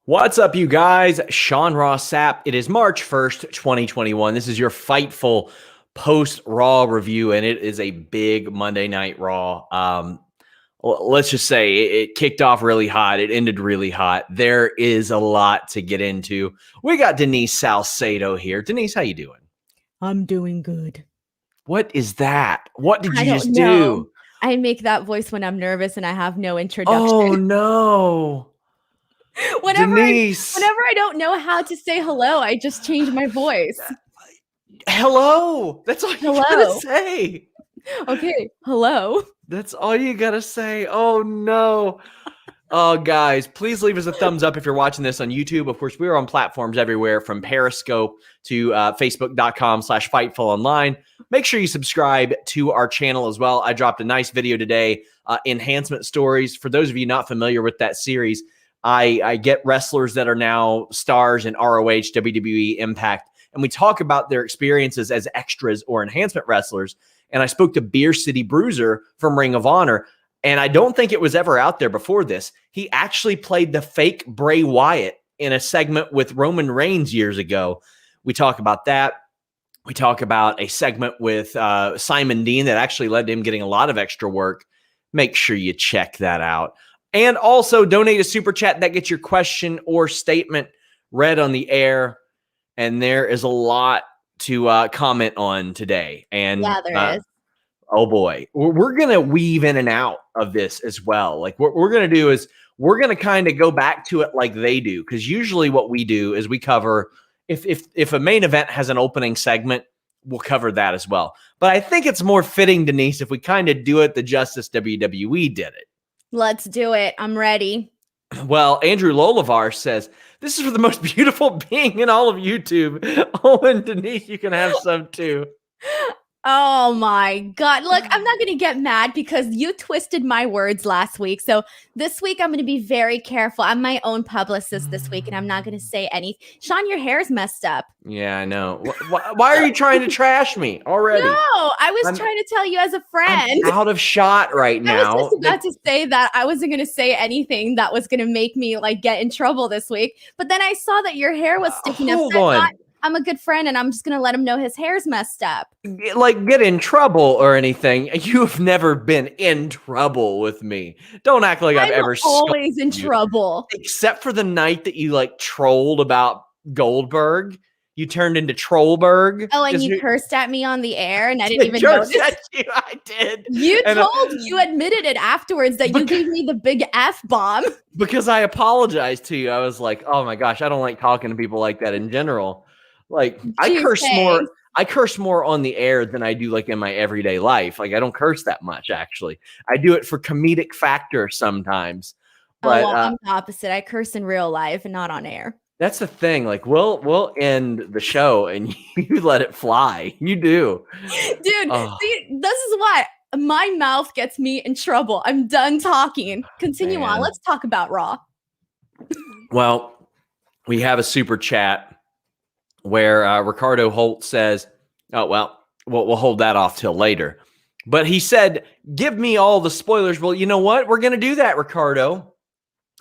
What's up, you guys? Sean Ross Sapp. It is March 1st, 2021. This is your Fightful post-Raw review, and it is a big Monday Night Raw. Let's just say it kicked off really hot. It ended really hot. There is a lot to get into. We got Denise Salcedo here. Denise, how you doing? I'm doing good. What is that? What did you just know. do? I make that voice when I'm nervous and I have no introduction. Oh, no. whenever Denise. I don't know how to say hello, I just change my voice. Hello. That's all you gotta say. Okay. Hello. That's all you gotta say. Oh, no. Oh, guys, please leave us a thumbs up if you're watching this on YouTube. Of course, we are on platforms everywhere from Periscope to Facebook.com/FightfulOnline. Make sure you subscribe to our channel as well. I dropped a nice video today, Enhancement Stories. For those of you not familiar with that series, I get wrestlers that are now stars in ROH, WWE, Impact, and we talk about their experiences as extras or enhancement wrestlers. And I spoke to Beer City Bruiser from Ring of Honor, and I don't think it was ever out there before this. He actually played the fake Bray Wyatt in a segment with Roman Reigns years ago. We talk about that. We talk about a segment with Simon Dean that actually led to him getting a lot of extra work. Make sure you check that out. And also donate a super chat that gets your question or statement read on the air. And there is a lot to comment on today. And yeah, there is. Oh boy, we're going to weave in and out of this as well. Like what we're going to do is we're going to kind of go back to it like they do. Because usually what we do is we cover, if a main event has an opening segment, we'll cover that as well. But I think it's more fitting, Denise, if we kind of do it the justice WWE did it. Let's do it. I'm ready. Well, Andrew Lolavar says, this is for the most beautiful being in all of YouTube. Oh, and Denise, you can have some too. Oh my God. Look, I'm not going to get mad because you twisted my words last week. So this week, I'm going to be very careful. I'm my own publicist this week, and I'm not going to say anything. Sean, your hair's messed up. Yeah, I know. Why are you trying to trash me already? No, I was trying to tell you as a friend. I'm out of shot right now. I was just about to say that I wasn't going to say anything that was going to make me like get in trouble this week. But then I saw that your hair was sticking up. Hold on. I'm a good friend, and I'm just going to let him know his hair's messed up. Like, get in trouble or anything. You've never been in trouble with me. Don't act like I've ever always in trouble. Except for the night that you, like, trolled about Goldberg. You turned into Trollberg. Oh, and you cursed at me on the air, and I didn't even notice. I did. You admitted it afterwards that you gave me the big F-bomb. Because I apologized to you. I was like, oh, my gosh, I don't like talking to people like that in general. Like, I curse more on the air than I do like in my everyday life. Like, I don't curse that much, actually. I do it for comedic factor sometimes. But I'm the opposite. I curse in real life and not on air. That's the thing. Like, we'll end the show and you let it fly. You do. Dude, see, this is what my mouth gets me in trouble. I'm done talking. Continue on. Let's talk about Raw. Well, we have a super chat where Ricardo Holt says, oh, well, we'll hold that off till later. But he said, give me all the spoilers. Well, you know what? We're going to do that, Ricardo.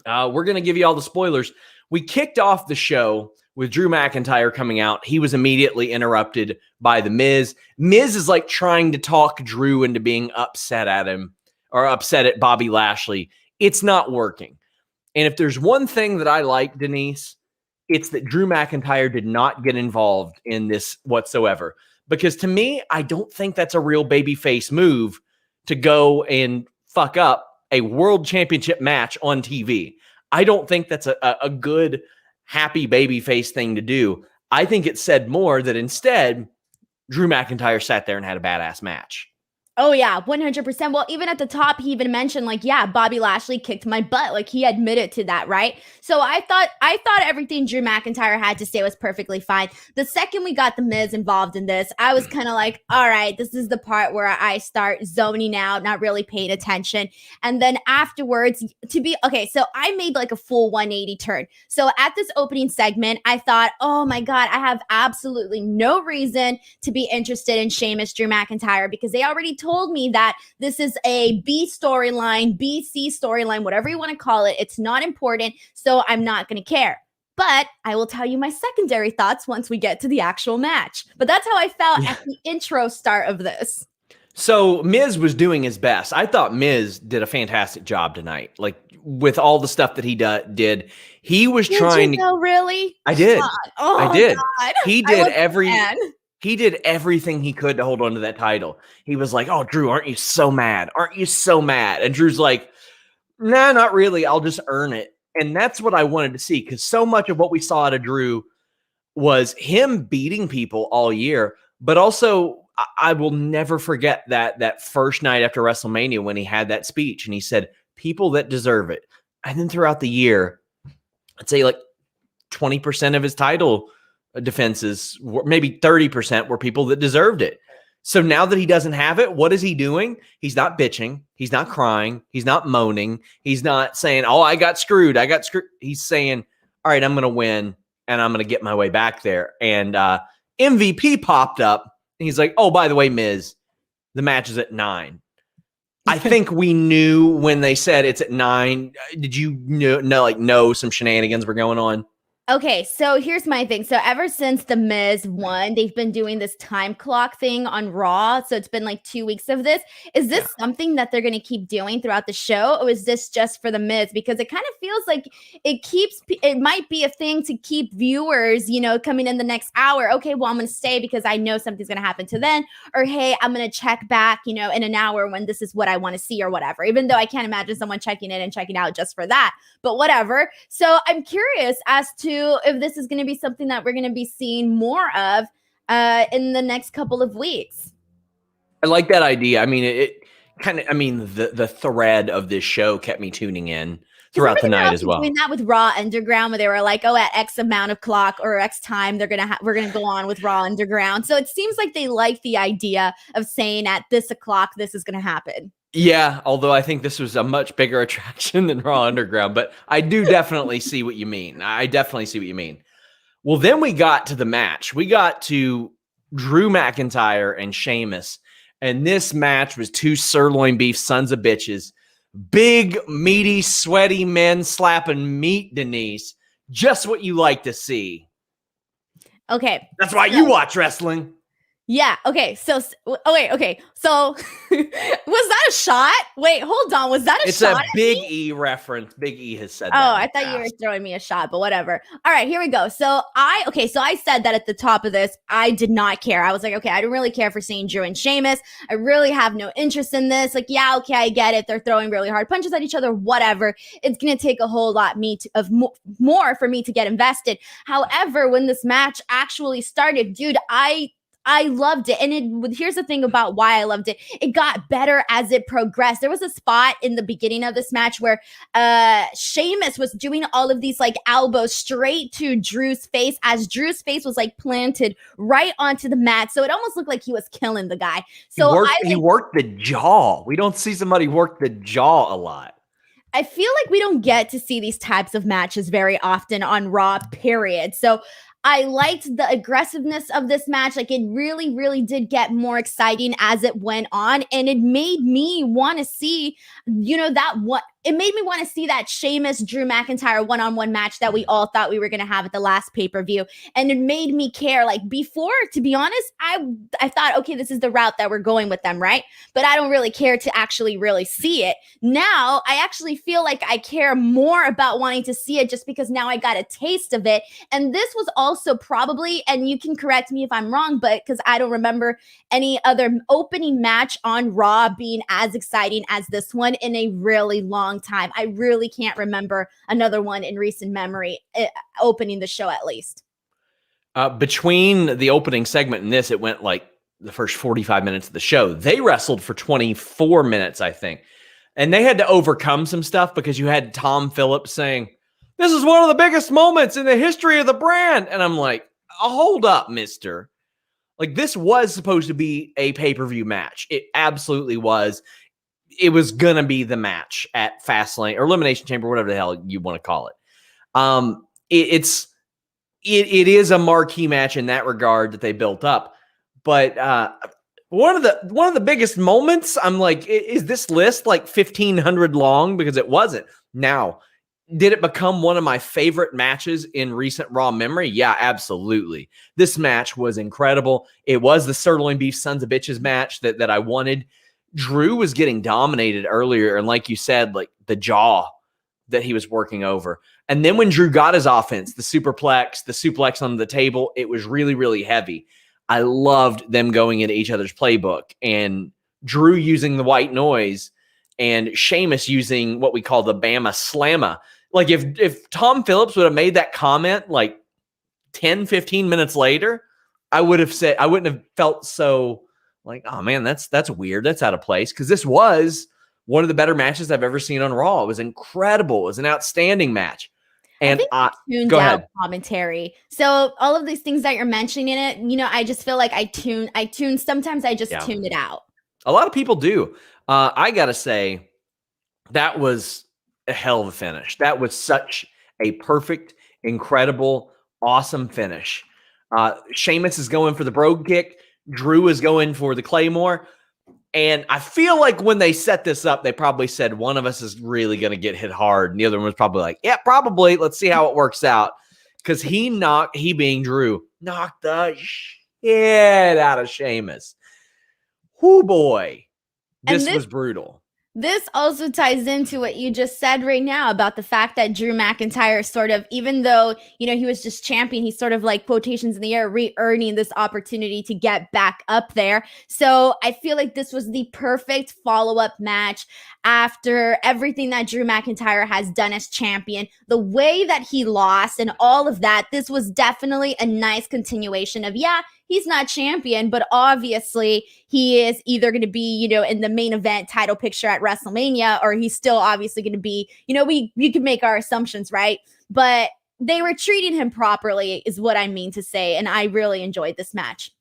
We're going to give you all the spoilers. We kicked off the show with Drew McIntyre coming out. He was immediately interrupted by The Miz. Miz is like trying to talk Drew into being upset at him or upset at Bobby Lashley. It's not working. And if there's one thing that I like, Denise, it's that Drew McIntyre did not get involved in this whatsoever. Because to me, I don't think that's a real babyface move to go and fuck up a world championship match on TV. I don't think that's a good, happy babyface thing to do. I think it said more that instead, Drew McIntyre sat there and had a badass match. Oh, yeah, 100%. Well, even at the top, he even mentioned, like, yeah, Bobby Lashley kicked my butt. Like, he admitted to that, right? So I thought everything Drew McIntyre had to say was perfectly fine. The second we got The Miz involved in this, I was kind of like, all right, this is the part where I start zoning out, not really paying attention. And then afterwards, so I made like a full 180 turn. So at this opening segment, I thought, oh my God, I have absolutely no reason to be interested in Sheamus, Drew McIntyre, because they already told me that this is a B storyline, BC storyline, whatever you want to call it. It's not important, so I'm not going to care. But I will tell you my secondary thoughts once we get to the actual match. But that's how I felt at the intro start of this. So Miz was doing his best. I thought Miz did a fantastic job tonight. Like with all the stuff that he did, he was trying to. Really? I did. Oh, I did. God. He did He did everything he could to hold on to that title. He was like, "Oh, Drew, aren't you so mad? Aren't you so mad?" And Drew's like, "Nah, not really. I'll just earn it." And that's what I wanted to see, because so much of what we saw out of Drew was him beating people all year, but also I will never forget that first night after WrestleMania when he had that speech and he said, "People that deserve it." And then throughout the year, I'd say like 20% of his title defenses, maybe 30% were people that deserved it. So now that he doesn't have it, what is he doing? He's not bitching. He's not crying. He's not moaning. He's not saying, "Oh, I got screwed. I got screwed." He's saying, "All right, I'm going to win and I'm going to get my way back there." And MVP popped up. And he's like, "Oh, by the way, Miz, the match is at 9. I think we knew when they said it's at 9. Did you know some shenanigans were going on? Okay, so here's my thing. So ever since The Miz won, they've been doing this time clock thing on Raw. So it's been like 2 weeks of this. Is this something that they're going to keep doing throughout the show? Or is this just for The Miz? Because it kind of feels like it might be a thing to keep viewers, coming in the next hour. Okay, well, I'm going to stay because I know something's going to happen to them. Or, hey, I'm going to check back, in an hour when this is what I want to see or whatever. Even though I can't imagine someone checking in and checking out just for that. But whatever. So I'm curious as to if this is going to be something that we're going to be seeing more of in the next couple of weeks. I like that idea. I mean, the thread of this show kept me tuning in throughout the night as well. Doing that with Raw Underground, where they were like, "Oh, at X amount of clock or X time, we're gonna go on with Raw Underground." So it seems like they like the idea of saying at this o'clock this is going to happen. Yeah, although I think this was a much bigger attraction than Raw Underground, but I do definitely see what you mean. I definitely see what you mean. Well, then we got to the match. We got to Drew McIntyre and Sheamus, and this match was two sirloin beef sons of bitches. Big, meaty, sweaty men slapping meat, Denise. Just what you like to see. Okay. That's why you watch wrestling. Yeah. Okay. So, okay. So, was that a shot? Wait, hold on. Was that a shot? It's a Big E reference. Big E has said that. Oh, I thought you were throwing me a shot, but whatever. All right, here we go. So I said that at the top of this, I did not care. I was like, okay, I don't really care for seeing Drew and Sheamus. I really have no interest in this. Like, yeah, okay, I get it. They're throwing really hard punches at each other. Whatever. It's gonna take a whole lot more for me to get invested. However, when this match actually started, dude, I loved it. And here's the thing about why I loved it. It got better as it progressed. There was a spot in the beginning of this match where Sheamus was doing all of these like elbows straight to Drew's face as Drew's face was like planted right onto the mat. So it almost looked like he was killing the guy. So he worked the jaw. We don't see somebody work the jaw a lot. I feel like we don't get to see these types of matches very often on Raw, period. So I liked the aggressiveness of this match. Like, it really, really did get more exciting as it went on. And it made me want to see, it made me want to see that Sheamus Drew McIntyre one-on-one match that we all thought we were going to have at the last pay-per-view. And it made me care. Like, before, to be honest, I thought, okay, this is the route that we're going with them, right? But I don't really care to actually really see it. Now, I actually feel like I care more about wanting to see it just because now I got a taste of it. And this was also probably, and you can correct me if I'm wrong, but because I don't remember any other opening match on Raw being as exciting as this one in a really long time. I really can't remember another one in recent memory opening the show, at least. Between the opening segment and this, it went like the first 45 minutes of the show. They wrestled for 24 minutes, I think. And they had to overcome some stuff because you had Tom Phillips saying, "This is one of the biggest moments in the history of the brand." And I'm like, hold up, mister. Like, this was supposed to be a pay-per-view match. It absolutely was. It was going to be the match at Fastlane or Elimination Chamber, whatever the hell you want to call it. It is a marquee match in that regard that they built up. But One of the biggest moments, I'm like, is this list like 1,500 long? Because it wasn't. Now, did it become one of my favorite matches in recent Raw memory? Yeah, absolutely. This match was incredible. It was the sirloin beef sons of bitches match that I wanted. Drew was getting dominated earlier, and like you said, like the jaw that he was working over. And then when Drew got his offense, the suplex on the table, it was really, really heavy. I loved them going into each other's playbook, and Drew using the white noise and Sheamus using what we call the Bama Slamma. Like if Tom Phillips would have made that comment like 10, 15 minutes later, I wouldn't have felt so like, oh man, that's weird. That's out of place. Because this was one of the better matches I've ever seen on Raw. It was incredible. It was an outstanding match. And I tuned go out ahead. Commentary. So all of these things that you're mentioning in it, I just feel like I tune. Sometimes I just tune it out. A lot of people do. I gotta say, that was a hell of a finish. That was such a perfect, incredible, awesome finish. Sheamus is going for the brogue kick. Drew is going for the Claymore. And I feel like when they set this up, they probably said one of us is really going to get hit hard. And the other one was probably like, yeah, probably. Let's see how it works out. Because he being Drew, knocked the shit out of Sheamus. Whoo, boy. This was brutal. This also ties into what you just said right now about the fact that Drew McIntyre sort of, even though, he was just champion, he's sort of like quotations in the air, re-earning this opportunity to get back up there. So I feel like this was the perfect follow-up match after everything that Drew McIntyre has done as champion. The way that he lost and all of that, this was definitely a nice continuation of, he's not champion, but obviously he is either going to be, in the main event title picture at WrestleMania, or he's still obviously going to be, we can make our assumptions, right? But they were treating him properly is what I mean to say. And I really enjoyed this match.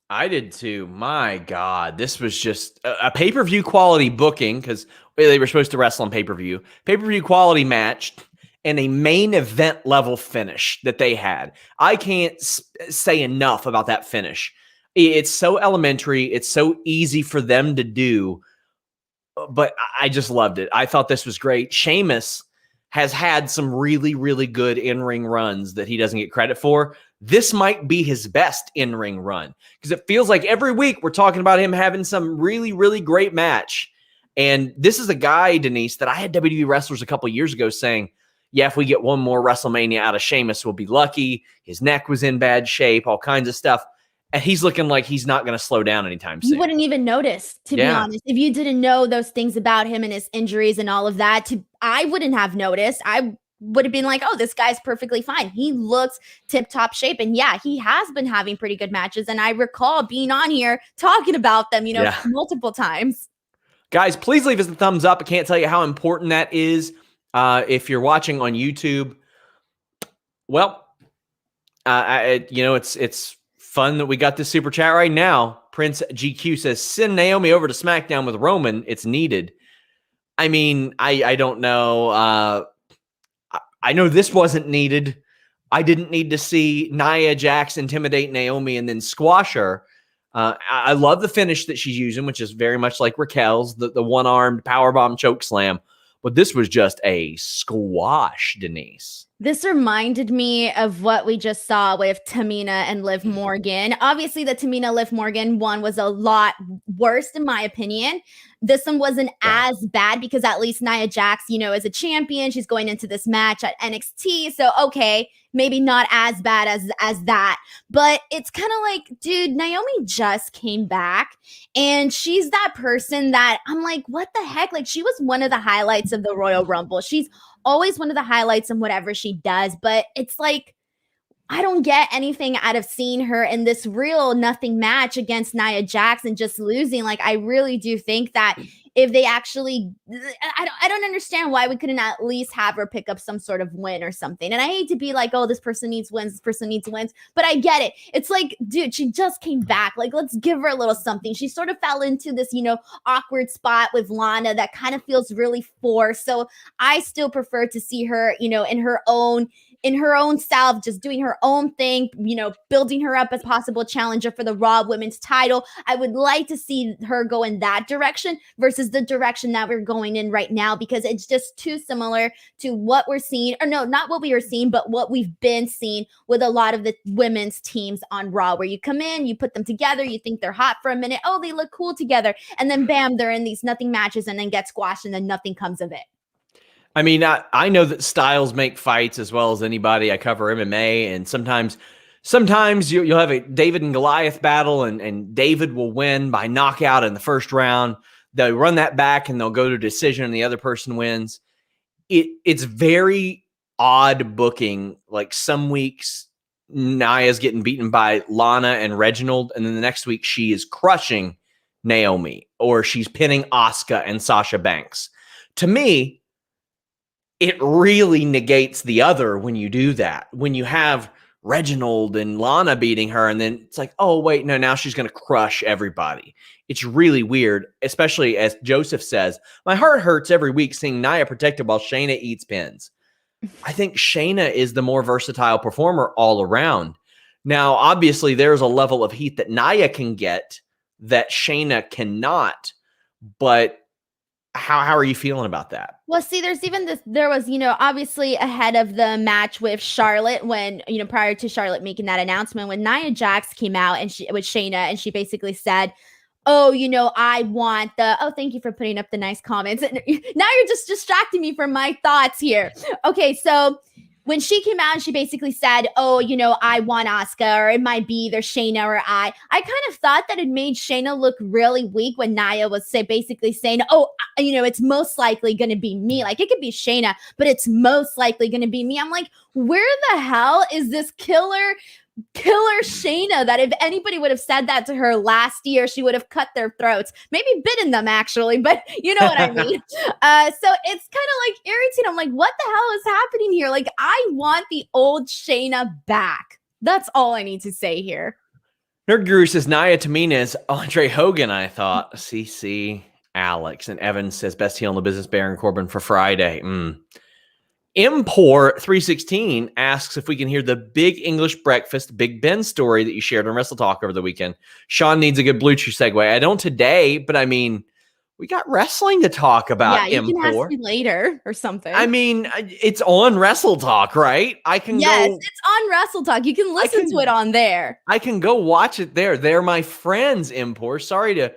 I did too. My God, this was just a pay-per-view quality booking, because they were supposed to wrestle on pay-per-view quality match, and a main event level finish that they had. I can't say enough about that finish. It's so elementary. It's so easy for them to do, but I just loved it. I thought this was great. Sheamus has had some really, really good in-ring runs that he doesn't get credit for. This might be his best in-ring run, because it feels like every week we're talking about him having some really, really great match. And this is a guy, Denise, that I had WWE wrestlers a couple years ago saying, yeah, if we get one more WrestleMania out of Sheamus, we'll be lucky. His neck was in bad shape, all kinds of stuff. And he's looking like he's not going to slow down anytime soon. You wouldn't even notice, to be honest. If you didn't know those things about him and his injuries and all of that, I wouldn't have noticed. I would have been like, oh, this guy's perfectly fine. He looks tip-top shape. And yeah, he has been having pretty good matches. And I recall being on here talking about them, multiple times. Guys, please leave us a thumbs up. I can't tell you how important that is. If you're watching on YouTube, well, it's fun that we got this super chat right now. Prince GQ says, send Naomi over to SmackDown with Roman. It's needed. I mean, I don't know. I know this wasn't needed. I didn't need to see Nia Jax intimidate Naomi and then squash her. I love the finish that she's using, which is very much like Raquel's, the one-armed powerbomb choke slam. But this was just a squash, Denise. This reminded me of what we just saw with Tamina and Liv Morgan. Obviously, the Tamina Liv Morgan one was a lot worse, in my opinion. This one wasn't as bad because at least Nia Jax, is a champion. She's going into this match at NXT. So, okay, maybe not as bad as that. But it's kind of like, dude, Naomi just came back. And she's that person that I'm like, what the heck? Like, she was one of the highlights of the Royal Rumble. She's always one of the highlights in whatever she does. But it's like, I don't get anything out of seeing her in this real nothing match against Nia Jax and just losing. Like, I really do think that if they actually, I don't understand why we couldn't at least have her pick up some sort of win or something. And I hate to be like, oh, this person needs wins, but I get it. It's like, dude, she just came back. Like, let's give her a little something. She sort of fell into this, awkward spot with Lana that kind of feels really forced. So I still prefer to see her, in her own in her own style of just doing her own thing, building her up as possible challenger for the Raw Women's title. I would like to see her go in that direction versus the direction that we're going in right now, because it's just too similar to what we're seeing, or no, not what we were seeing, but what we've been seeing with a lot of the women's teams on Raw, where you come in, you put them together, you think they're hot for a minute, oh, they look cool together, and then bam, they're in these nothing matches and then get squashed and then nothing comes of it. I mean, I know that styles make fights as well as anybody. I cover MMA, and sometimes you'll have a David and Goliath battle, and David will win by knockout in the first round. They'll run that back and they'll go to decision and the other person wins. It's very odd booking. Like some weeks, Nia's getting beaten by Lana and Reginald, and then the next week she is crushing Naomi, or she's pinning Asuka and Sasha Banks. To me, it really negates the other when you do that. When you have Reginald and Lana beating her, and then it's like, oh, wait, no, now she's going to crush everybody. It's really weird, especially as Joseph says, my heart hurts every week seeing Nia protected while Shayna eats pins. I think Shayna is the more versatile performer all around. Now, obviously, there's a level of heat that Nia can get that Shayna cannot, but how are you feeling about that? Well, see, there was, obviously ahead of the match with Charlotte, when, prior to Charlotte making that announcement, when Nia Jax came out and with Shayna, and she basically said, oh, I want thank you for putting up the nice comments. And now you're just distracting me from my thoughts here. Okay, so when she came out and she basically said, oh, I want Asuka, or it might be either Shayna or I kind of thought that it made Shayna look really weak when Nia was basically saying, oh, it's most likely going to be me. Like, it could be Shayna, but it's most likely going to be me. I'm like, where the hell is this killer Shayna, that if anybody would have said that to her last year, she would have cut their throats, maybe bitten them actually, but you know what I mean. So it's kind of like irritating. I'm like, what the hell is happening here? Like, I want the old Shayna back. That's all I need to say here. Nerd Guru says Nia Tamina is Andre Hogan, I thought. CC Alex. And Evan says best heel in the business, Baron Corbin for Friday. Import 316 asks if we can hear the Big English Breakfast Big Ben story that you shared on Wrestle Talk over the weekend. Sean needs a good Blue Chew segue. I don't today, but I mean, we got wrestling to talk about. Yeah, you can ask me later or something. I mean, it's on Wrestle Talk, right? It's on Wrestle Talk. You can listen to it on there. I can go watch it there. They're my friends, Import. Sorry to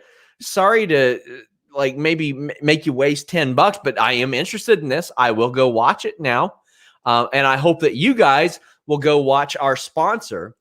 like maybe make you waste $10, but I am interested in this. I will go watch it now. And I hope that you guys will go watch our sponsor,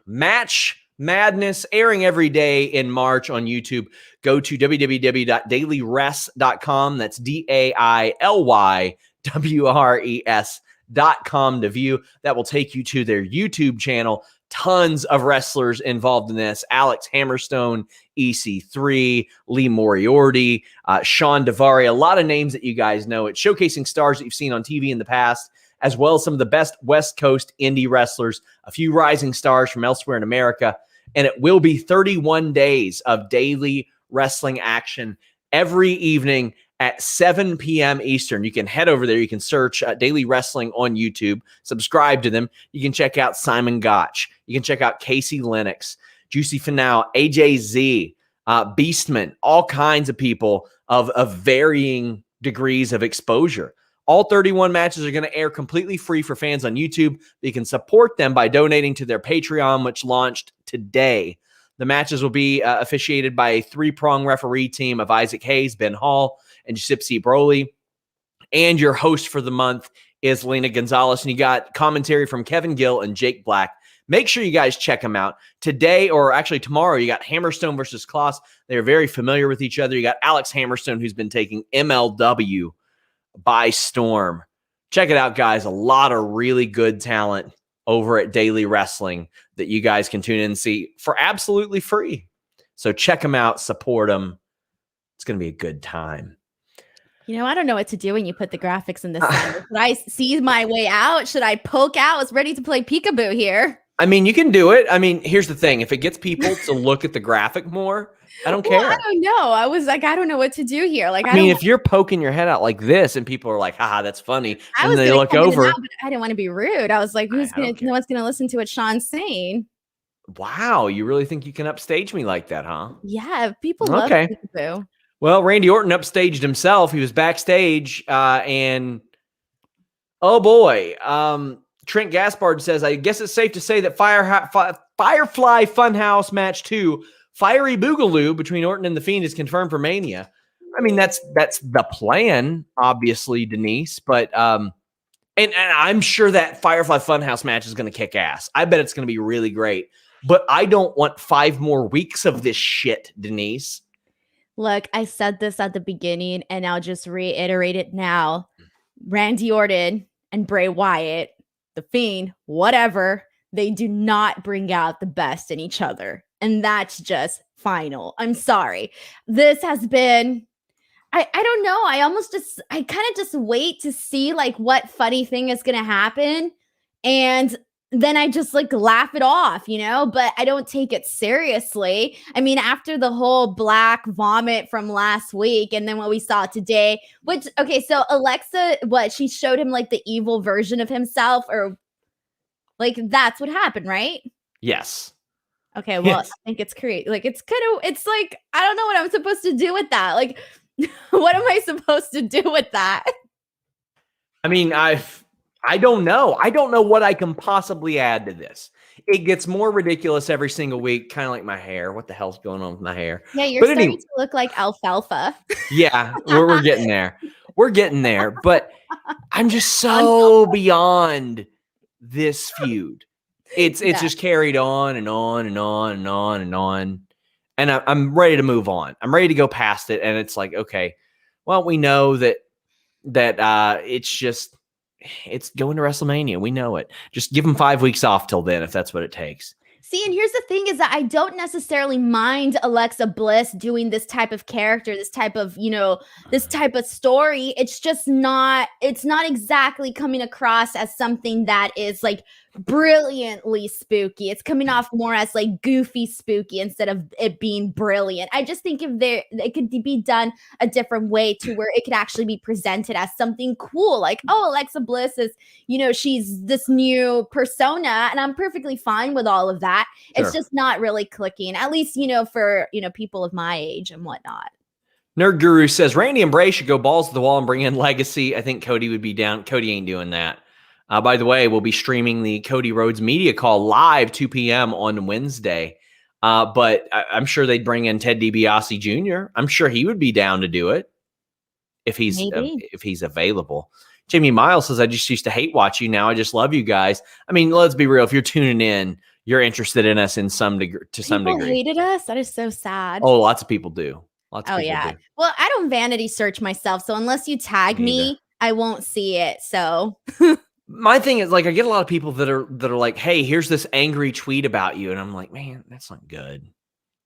Match Madness, airing every day in March on YouTube. Go to www.dailywres.com. That's DAILYWRES.com to view. That will take you to their YouTube channel. Tons of wrestlers involved in this. Alex Hammerstone, EC3, Lee Moriarty, Sean Daivari, a lot of names that you guys know. It's showcasing stars that you've seen on TV in the past, as well as some of the best West Coast indie wrestlers, a few rising stars from elsewhere in America. And it will be 31 days of daily wrestling action every evening at 7 p.m. Eastern. You can head over there. You can search Daily Wrestling on YouTube. Subscribe to them. You can check out Simon Gotch. You can check out Kaci Lennox, Juicy Finau, AJZ, Beastman, all kinds of people of varying degrees of exposure. All 31 matches are going to air completely free for fans on YouTube. You can support them by donating to their Patreon, which launched today. The matches will be officiated by a three-prong referee team of Isaac Hayes, Ben Hall, and Gypsy Broly. And your host for the month is Lena Gonzalez. And you got commentary from Kevin Gill and Jake Black. Make sure you guys check them out. Today, or actually tomorrow, you got Hammerstone versus Kloss. They're very familiar with each other. You got Alex Hammerstone, who's been taking MLW by storm. Check it out, guys. A lot of really good talent over at Daily Wrestling that you guys can tune in and see for absolutely free. So check them out, support them. It's going to be a good time. I don't know what to do when you put the graphics in this. Should I see my way out? Should I poke out? I was ready to play peekaboo here. I mean, you can do it. I mean, here's the thing. If it gets people to look at the graphic more, I don't care. I don't know. I was like, I don't know what to do here. Like, I mean, if you're poking your head out like this and people are like, haha, that's funny. And they look over. But I didn't want to be rude. I was like, no one's going to listen to what Sean's saying. Wow. You really think you can upstage me like that, huh? Yeah. People love Peekaboo. Well, Randy Orton upstaged himself. He was backstage and oh boy. Trent Gaspard says, I guess it's safe to say that Firefly Funhouse match 2, Fiery Boogaloo between Orton and The Fiend is confirmed for Mania. I mean, that's the plan, obviously, Denise. But and I'm sure that Firefly Funhouse match is going to kick ass. I bet it's going to be really great. But I don't want 5 more weeks of this shit, Denise. Look, I said this at the beginning, and I'll just reiterate it now. Randy Orton and Bray Wyatt, The Fiend, whatever, they do not bring out the best in each other. And that's just final. I'm sorry. This has been, I don't know. I kind of just wait to see like what funny thing is going to happen. And then I just like laugh it off, but I don't take it seriously. I mean, after the whole black vomit from last week and then what we saw today, so Alexa, she showed him like the evil version of himself, or like that's what happened, right? Yes. Okay, well, yes. I think it's creative. Like, it's like, I don't know what I'm supposed to do with that. Like, what am I supposed to do with that? I mean, I don't know. I don't know what I can possibly add to this. It gets more ridiculous every single week, kind of like my hair. What the hell's going on with my hair? Yeah, you're starting to look like alfalfa. Yeah, we're getting there. We're getting there. But I'm just so beyond this feud. It's just carried on and on and on and on and on. And I'm ready to move on. I'm ready to go past it. And it's like, okay, well, we know that it's going to WrestleMania. We know it. Just give them 5 weeks off till then, if that's what it takes. See, and here's the thing is that I don't necessarily mind Alexa Bliss doing this type of character, this type of story. It's just it's not exactly coming across as something that is like brilliantly spooky. It's coming off more as like goofy spooky instead of it being brilliant. I just think it could be done a different way to where it could actually be presented as something cool. Like, oh, Alexa Bliss is, she's this new persona, and I'm perfectly fine with all of that. Sure. It's just not really clicking, at least, for, people of my age and whatnot. Nerd Guru says Randy and Bray should go balls to the wall and bring in Legacy. I think Cody would be down. Cody ain't doing that. By the way, we'll be streaming the Cody Rhodes media call live 2 p.m. on Wednesday. But I'm sure they'd bring in Ted DiBiase Jr. I'm sure he would be down to do it if he's available. Jamie Miles says, I just used to hate watch you. Now I just love you guys. I mean, let's be real. If you're tuning in, you're interested in us in some degree. People hated us. That is so sad. Oh, lots of people do. Lots of people do. Well, I don't vanity search myself. So unless you tag me, I won't see it. So my thing is, like, I get a lot of people that are like, hey, here's this angry tweet about you. And I'm like, man, that's not good.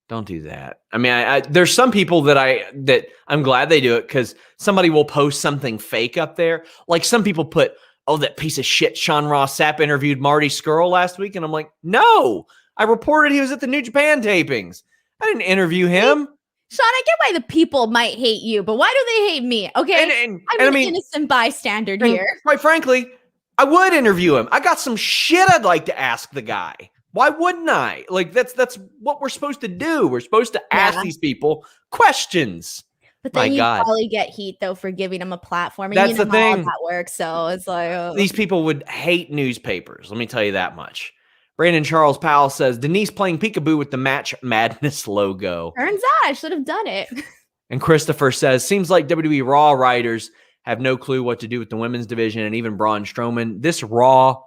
Don't do that. I mean, there's some people that I'm glad they do it because somebody will post something fake up there. Like some people put, oh, that piece of shit Sean Ross Sapp interviewed Marty Scurll last week. And I'm like, no, I reported he was at the New Japan tapings. I didn't interview him. Sean, I get why the people might hate you, but why do they hate me? Okay, I'm an innocent bystander here. Quite frankly, I would interview him. I got some shit I'd like to ask the guy. Why wouldn't I? Like, that's what we're supposed to do. We're supposed to ask these people questions. But then you probably get heat, though, for giving them a platform. And that's the thing. How that works, so it's like... These people would hate newspapers. Let me tell you that much. Brandon Charles Powell says, Denise playing peekaboo with the Match Madness logo. Turns out I should have done it. And Christopher says, seems like WWE Raw writers have no clue what to do with the women's division and even Braun Strowman. This Raw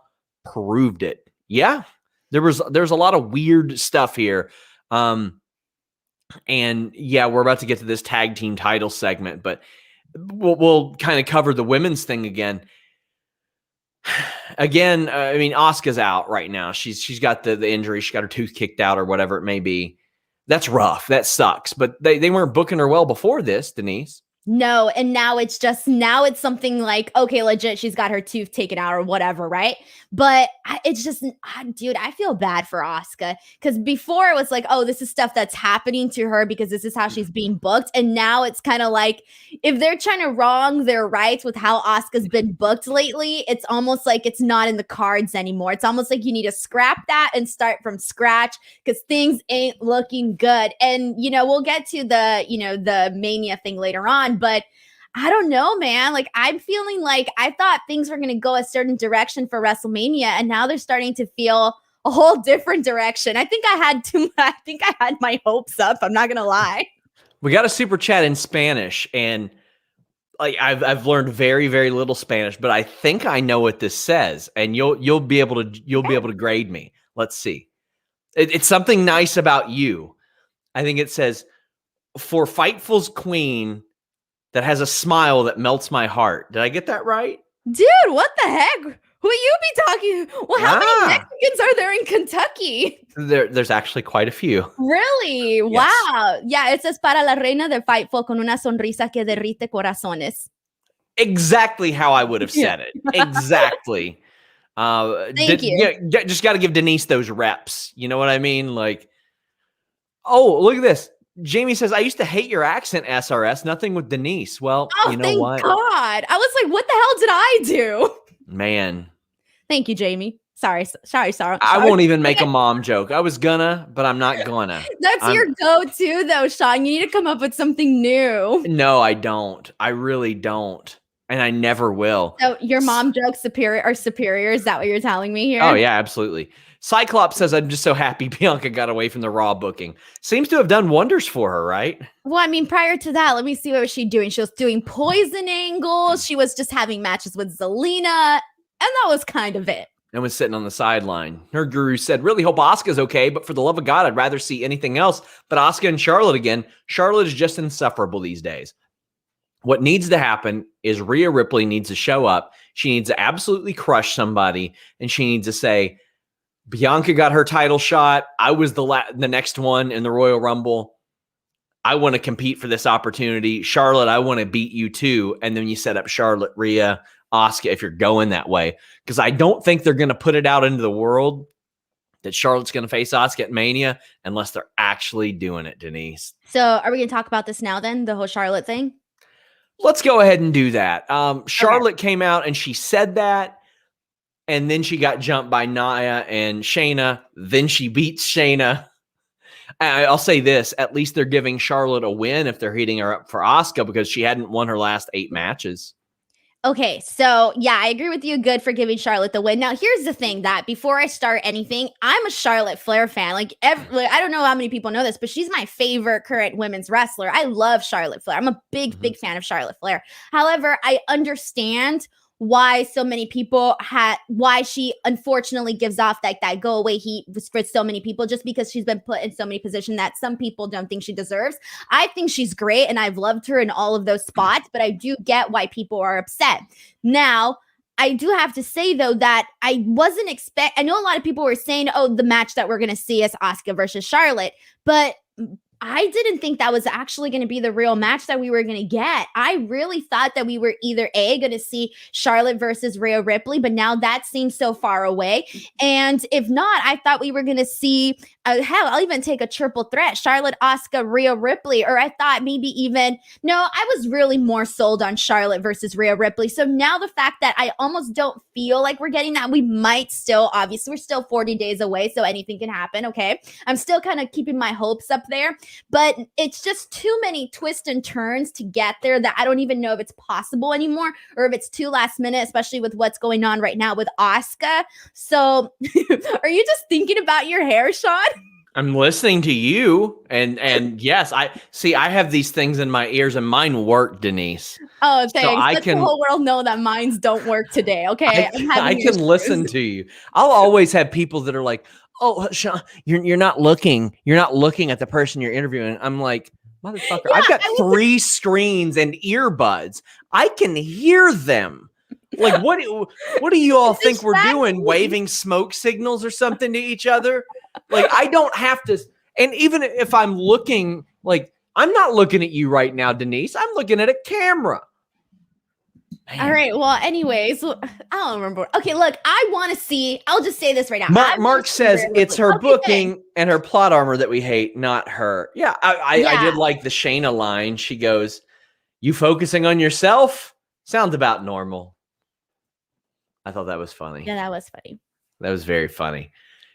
proved it. Yeah, there's a lot of weird stuff here. And yeah, we're about to get to this tag team title segment, but we'll kind of cover the women's thing again. Again, I mean, Asuka's out right now. She's got the injury. She got her tooth kicked out or whatever it may be. That's rough. That sucks. But they weren't booking her well before this, Denise. No, and now it's something like, okay, legit, she's got her tooth taken out or whatever, right? But it's just, dude, I feel bad for Asuka because before it was like, oh, this is stuff that's happening to her because this is how she's being booked. And now it's kind of like, if they're trying to wrong their rights with how Asuka's been booked lately, it's almost like it's not in the cards anymore. It's almost like you need to scrap that and start from scratch because things ain't looking good. And, we'll get to the Mania thing later on, but I don't know, man. Like, I'm feeling like I thought things were going to go a certain direction for WrestleMania, and now they're starting to feel a whole different direction. I think I had my hopes up. I'm not going to lie. We got a super chat in Spanish, and like I've learned very, very little Spanish, but I think I know what this says, and you'll be able to grade me. Let's see. It's something nice about you. I think it says, "For Fightful's queen that has a smile that melts my heart." Did I get that right? Dude, what the heck? Who you be talking? Well, how many Mexicans are there in Kentucky? There's actually quite a few. Really? Yes. Wow. Yeah, it says para la reina de Fightful con una sonrisa que derrite corazones. Exactly how I would have said it. Exactly. Thank you. Just got to give Denise those reps. You know what I mean? Like, oh, look at this. Jamie says, I used to hate your accent, SRS. Nothing with Denise. Well, you know thank what? God. I was like, what the hell did I do? Man. Thank you, Jamie. Sorry. I won't even make a mom joke. I was gonna, but I'm not gonna. That's your go-to, though, Sean. You need to come up with something new. No, I don't. I really don't. And I never will. So your mom jokes are superior? Is that what you're telling me here? Oh, yeah, absolutely. Cyclops says, I'm just so happy Bianca got away from the Raw booking. Seems to have done wonders for her, right? Well, I mean, prior to that, let me see, what was she doing? She was doing poison angles. She was just having matches with Zelina. And that was kind of it. And was sitting on the sideline. Her guru said, really hope Asuka's okay, but for the love of God, I'd rather see anything else but Asuka and Charlotte again. Charlotte is just insufferable these days. What needs to happen is Rhea Ripley needs to show up. She needs to absolutely crush somebody, and she needs to say, Bianca got her title shot. I was the next one in the Royal Rumble. I want to compete for this opportunity. Charlotte, I want to beat you too. And then you set up Charlotte, Rhea, Asuka if you're going that way. Because I don't think they're going to put it out into the world that Charlotte's going to face Asuka at Mania unless they're actually doing it, Denise. So are we going to talk about this now then, the whole Charlotte thing? Let's go ahead and do that. Charlotte came out and she said that. And then she got jumped by Nia and Shayna. Then she beats Shayna. I'll say this. At least they're giving Charlotte a win if they're heating her up for Asuka because she hadn't won her last 8 matches. Okay, so yeah, I agree with you. Good for giving Charlotte the win. Now, here's the thing that before I start anything, I'm a Charlotte Flair fan. Like, I don't know how many people know this, but she's my favorite current women's wrestler. I love Charlotte Flair. I'm a big fan of Charlotte Flair. However, I understand why so many people why she unfortunately gives off that go away heat for so many people, just because she's been put in so many positions that some people don't think she deserves. I think she's great and I've loved her in all of those spots, but I do get why people are upset. Now, I do have to say, though, that I wasn't I know a lot of people were saying, oh, the match that we're going to see is Asuka versus Charlotte, but I didn't think that was actually going to be the real match that we were going to get. I really thought that we were either going to see Charlotte versus Rhea Ripley, but now that seems so far away. And if not, I thought we were going to see, hell, I'll even take a triple threat, Charlotte, Asuka, Rhea Ripley, or I thought maybe I was really more sold on Charlotte versus Rhea Ripley. So now the fact that I almost don't feel like we're getting that, we might still, obviously, we're still 40 days away, so anything can happen, okay? I'm still kind of keeping my hopes up there. But it's just too many twists and turns to get there that I don't even know if it's possible anymore or if it's too last minute, especially with what's going on right now with Asuka. So are you just thinking about your hair, Sean? I'm listening to you. And yes, I have these things in my ears and mine work, Denise. Oh, thanks. So Let the whole world know that mines don't work today. Okay. I can listen to you. I'll always have people that are like, oh, Sean, you're not looking at the person you're interviewing. I'm like, motherfucker, yeah, I've got 3 screens and earbuds. I can hear them. Like, what do you all think we're doing? Waving smoke signals or something to each other? Like, I don't have to. And even if I'm looking, like, I'm not looking at you right now, Denise. I'm looking at a camera. Man. All right. Well, anyways, I don't remember. Okay, look, I want to see. I'll just say this right now. Mark says it's her booking and her plot armor that we hate, not her. Yeah, I did like the Shayna line. She goes, "You focusing on yourself? Sounds about normal." I thought that was funny. Yeah, that was funny. That was very funny.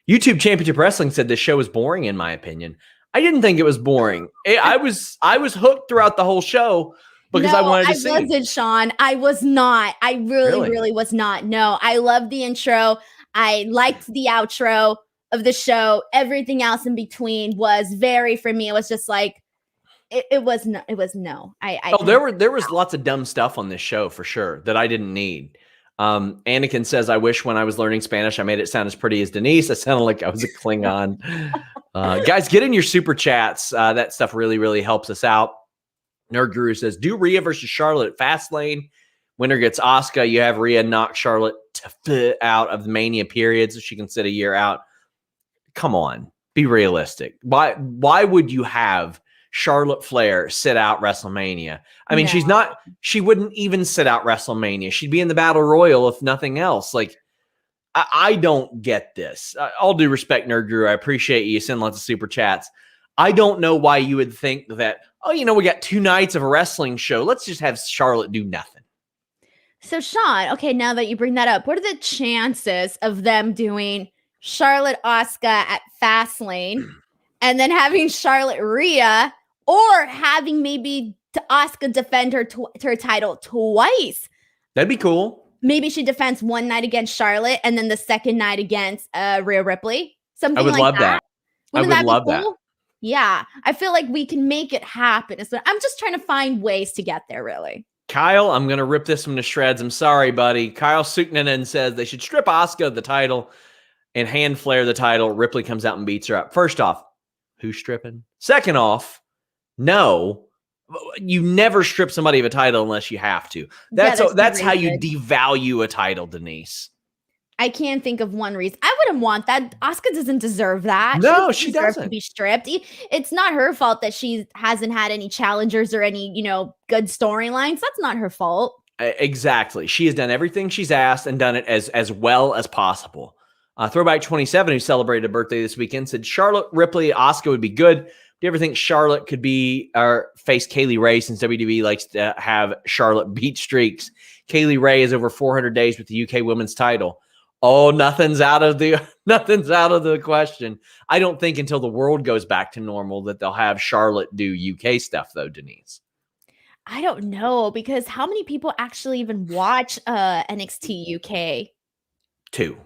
YouTube Championship Wrestling said this show was boring, in my opinion. I didn't think it was boring. I was hooked throughout the whole show. Because I wanted to see. I wasn't, Sean. I was not. I really was not. No, I loved the intro. I liked the outro of the show. Everything else in between was very, for me, it was just like, it was no. There was lots of dumb stuff on this show for sure that I didn't need. Anakin says, I wish when I was learning Spanish, I made it sound as pretty as Denise. I sounded like I was a Klingon. Guys, get in your super chats. That stuff really, really helps us out. Nerd Guru says, do Rhea versus Charlotte at Fastlane. Winner gets Asuka. You have Rhea knock Charlotte out of the Mania period so she can sit a year out. Come on. Be realistic. Why would you have Charlotte Flair sit out WrestleMania? I mean, she wouldn't even sit out WrestleMania. She'd be in the Battle Royal if nothing else. Like, I don't get this. All due respect, Nerd Guru. I appreciate you sending lots of super chats. I don't know why you would think that, we got 2 nights of a wrestling show. Let's just have Charlotte do nothing. So, Sean, okay, now that you bring that up, what are the chances of them doing Charlotte Asuka at Fastlane and then having Charlotte Rhea, or having maybe Asuka defend her title twice? That'd be cool. Maybe she defends one night against Charlotte and then the second night against Rhea Ripley. Something like that. I would love that. Wouldn't I would love cool? That. Yeah, I feel like we can make it happen. So I'm just trying to find ways to get there, really. Kyle, I'm going to rip this one to shreds. I'm sorry, buddy. Kyle Suknanen says they should strip Asuka of the title and hand Flair the title. Ripley comes out and beats her up. First off, who's stripping? Second off, no. You never strip somebody of a title unless you have to. That's how you devalue a title, Denise. I can't think of one reason. I wouldn't want that. Asuka doesn't deserve that. No, she doesn't. To be stripped. It's not her fault that she hasn't had any challengers or any, good storylines. That's not her fault. Exactly. She has done everything she's asked and done it as well as possible. Throwback 27, who celebrated a birthday this weekend, said Charlotte, Ripley, Asuka would be good. Do you ever think Charlotte could be or face Kaylee Ray, since WWE likes to have Charlotte beat streaks? Kaylee Ray is over 400 days with the UK women's title. Oh, nothing's out of the question. I don't think until the world goes back to normal that they'll have Charlotte do UK stuff, though, Denise. I don't know, because how many people actually even watch NXT UK? 2.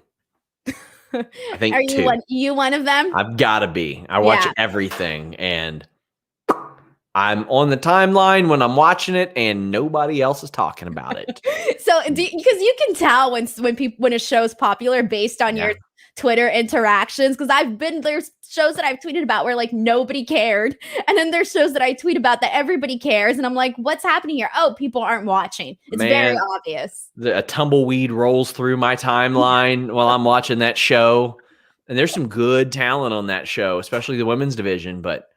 I think Are 2. You one of them? I've got to be. I watch everything, and I'm on the timeline when I'm watching it, and nobody else is talking about it. So, because you can tell when a show's popular based on your Twitter interactions, because there's shows that I've tweeted about where like nobody cared, and then there's shows that I tweet about that everybody cares, and I'm like, what's happening here? Oh, people aren't watching. It's very obvious. A tumbleweed rolls through my timeline while I'm watching that show, and there's some good talent on that show, especially the women's division, but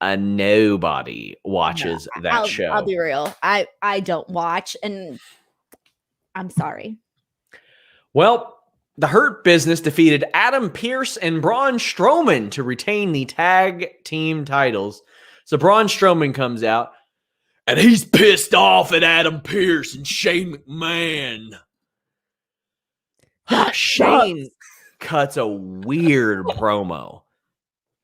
nobody watches that show. I'll be real. I don't watch, and I'm sorry. Well, the Hurt Business defeated Adam Pearce and Braun Strowman to retain the tag team titles. So Braun Strowman comes out, and he's pissed off at Adam Pearce and Shane McMahon. Shane cuts a weird promo.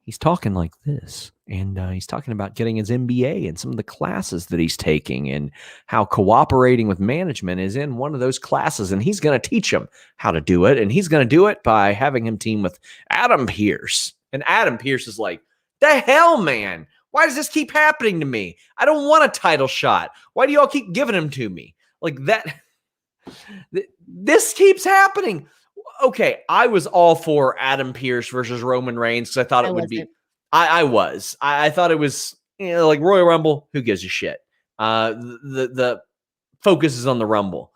He's talking like this, and he's talking about getting his MBA and some of the classes that he's taking and how cooperating with management is in one of those classes, and he's going to teach him how to do it, and he's going to do it by having him team with Adam Pearce. And Adam Pearce is like, the hell, man? Why does this keep happening to me? I don't want a title shot. Why do y'all keep giving them to me? Like that. This keeps happening. Okay, I was all for Adam Pearce versus Roman Reigns because I thought it would be. I was. I thought it was like Royal Rumble. Who gives a shit? The focus is on the Rumble,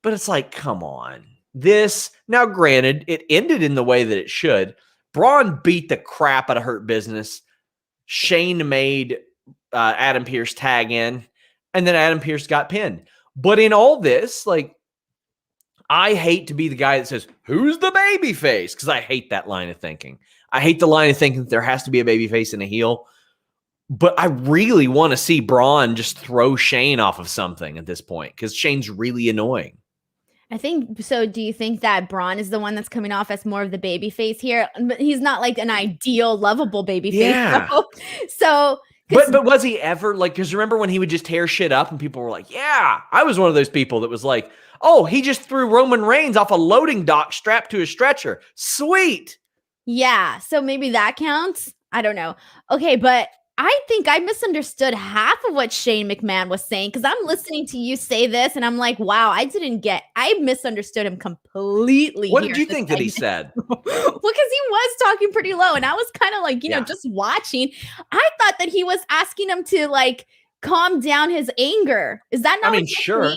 but it's like, come on. This now, granted, it ended in the way that it should. Braun beat the crap out of Hurt Business. Shane made Adam Pearce tag in, and then Adam Pearce got pinned. But in all this, like, I hate to be the guy that says, who's the baby face? Because I hate that line of thinking. I hate the line of thinking that there has to be a baby face and a heel. But I really want to see Braun just throw Shane off of something at this point, because Shane's really annoying. I think so. Do you think that Braun is the one that's coming off as more of the baby face here? But he's not like an ideal, lovable baby face. Though. So, but was he ever like? Because remember when he would just tear shit up, and people were like, "Yeah, I was one of those people that was like, oh, he just threw Roman Reigns off a loading dock strapped to a stretcher. Sweet." Yeah. So maybe that counts. I don't know. Okay, but I think I misunderstood half of what Shane McMahon was saying, because I'm listening to you say this and I'm like, wow, I misunderstood him completely. What did you think that he said? Well, because he was talking pretty low and I was kind of like, you know, just watching. I thought that he was asking him to like calm down his anger. Is that not? I mean, sure.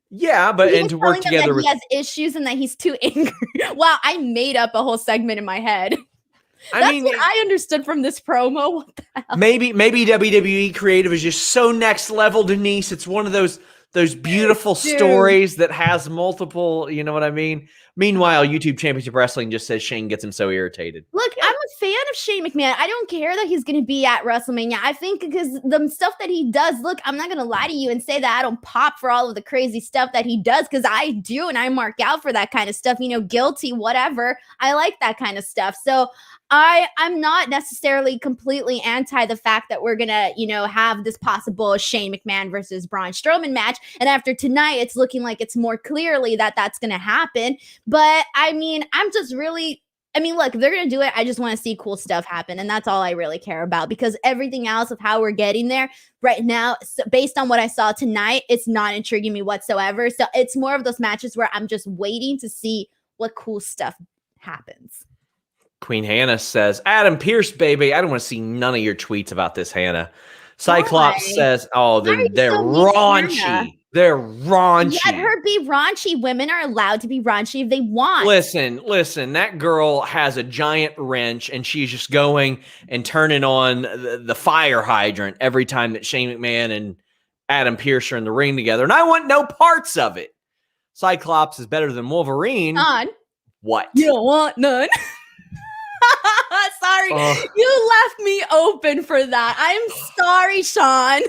Yeah, but and to work together with. He has issues and that he's too angry. Wow, I made up a whole segment in my head. That's what I understood from this promo. What the hell? Maybe WWE creative is just so next level, Denise. It's one of those beautiful stories that has multiple, you know what I mean? Meanwhile, YouTube Championship Wrestling just says Shane gets him so irritated. Look, I'm a fan of Shane McMahon. I don't care that he's going to be at WrestleMania. I think because the stuff that he does, look, I'm not going to lie to you and say that I don't pop for all of the crazy stuff that he does, because I do, and I mark out for that kind of stuff, you know, guilty, whatever. I like that kind of stuff. So I'm not necessarily completely anti the fact that we're going to, you know, have this possible Shane McMahon versus Braun Strowman match. And after tonight, it's looking like it's more clearly that that's going to happen. But I mean, look, if they're going to do it, I just want to see cool stuff happen. And that's all I really care about, because everything else of how we're getting there right now, based on what I saw tonight, it's not intriguing me whatsoever. So it's more of those matches where I'm just waiting to see what cool stuff happens. Queen Hannah says, Adam Pearce, baby. I don't want to see none of your tweets about this, Hannah. Cyclops says, oh, they're raunchy. Hannah? They're raunchy. Let her be raunchy. Women are allowed to be raunchy if they want. Listen, that girl has a giant wrench and she's just going and turning on the fire hydrant every time that Shane McMahon and Adam Pearce are in the ring together. And I want no parts of it. Cyclops is better than Wolverine. None. What? You don't want none. Sorry, you left me open for that. I'm sorry, Sean.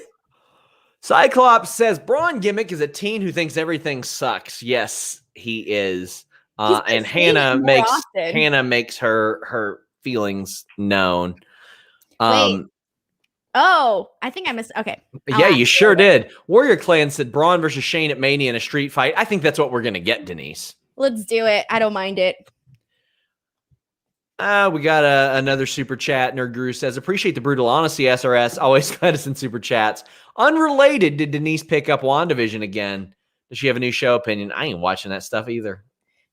Cyclops says Braun gimmick is a teen who thinks everything sucks. Yes, he is. And Hannah makes her feelings known. Wait. Oh, I think I missed. Okay. Yeah, you sure did. Warrior Clan said Braun versus Shane at Mania in a street fight. I think that's what we're going to get, Denise. Let's do it. I don't mind it. We got another super chat. Nerd Guru says, appreciate the brutal honesty, SRS. Always kind of in super chats. Unrelated, did Denise pick up WandaVision again? Does she have a new show opinion? I ain't watching that stuff either.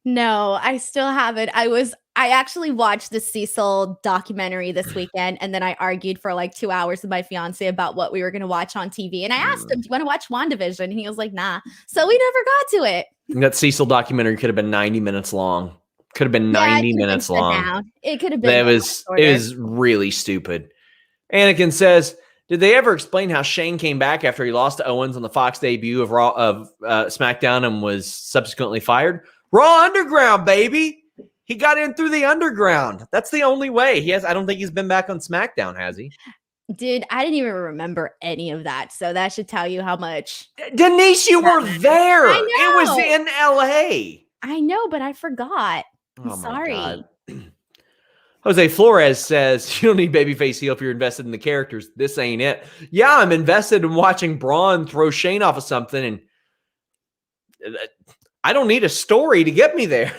No, I still haven't. I actually watched the Cecil documentary this weekend, and then I argued for like 2 hours with my fiance about what we were going to watch on TV. And I asked him, do you want to watch WandaVision? And he was like, nah. So we never got to it. That Cecil documentary could have been 90 minutes long. Could have been 90 minutes long. It could have been. It was really stupid. Anakin says, did they ever explain how Shane came back after he lost to Owens on the Fox debut of SmackDown and was subsequently fired? Raw Underground, baby. He got in through the underground. That's the only way. I don't think he's been back on SmackDown, has he? Dude, I didn't even remember any of that. So that should tell you how much. Denise, you were there. I know. It was in LA. I know, but I forgot. I'm sorry. Jose Flores says, you don't need babyface heel if you're invested in the characters. This ain't it. Yeah, I'm invested in watching Braun throw Shane off of something, and I don't need a story to get me there.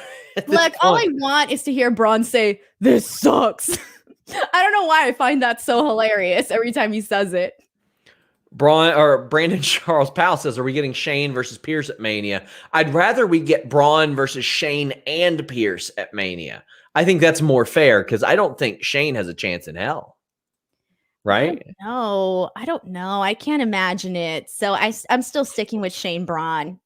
Look, all I want is to hear Braun say, this sucks. I don't know why I find that so hilarious every time he says it. Brandon Charles Powell says, are we getting Shane versus Pierce at Mania? I'd rather we get Braun versus Shane and Pierce at Mania. I think that's more fair because I don't think Shane has a chance in hell. Right? No, I don't know. I can't imagine it. So I'm still sticking with Shane Braun.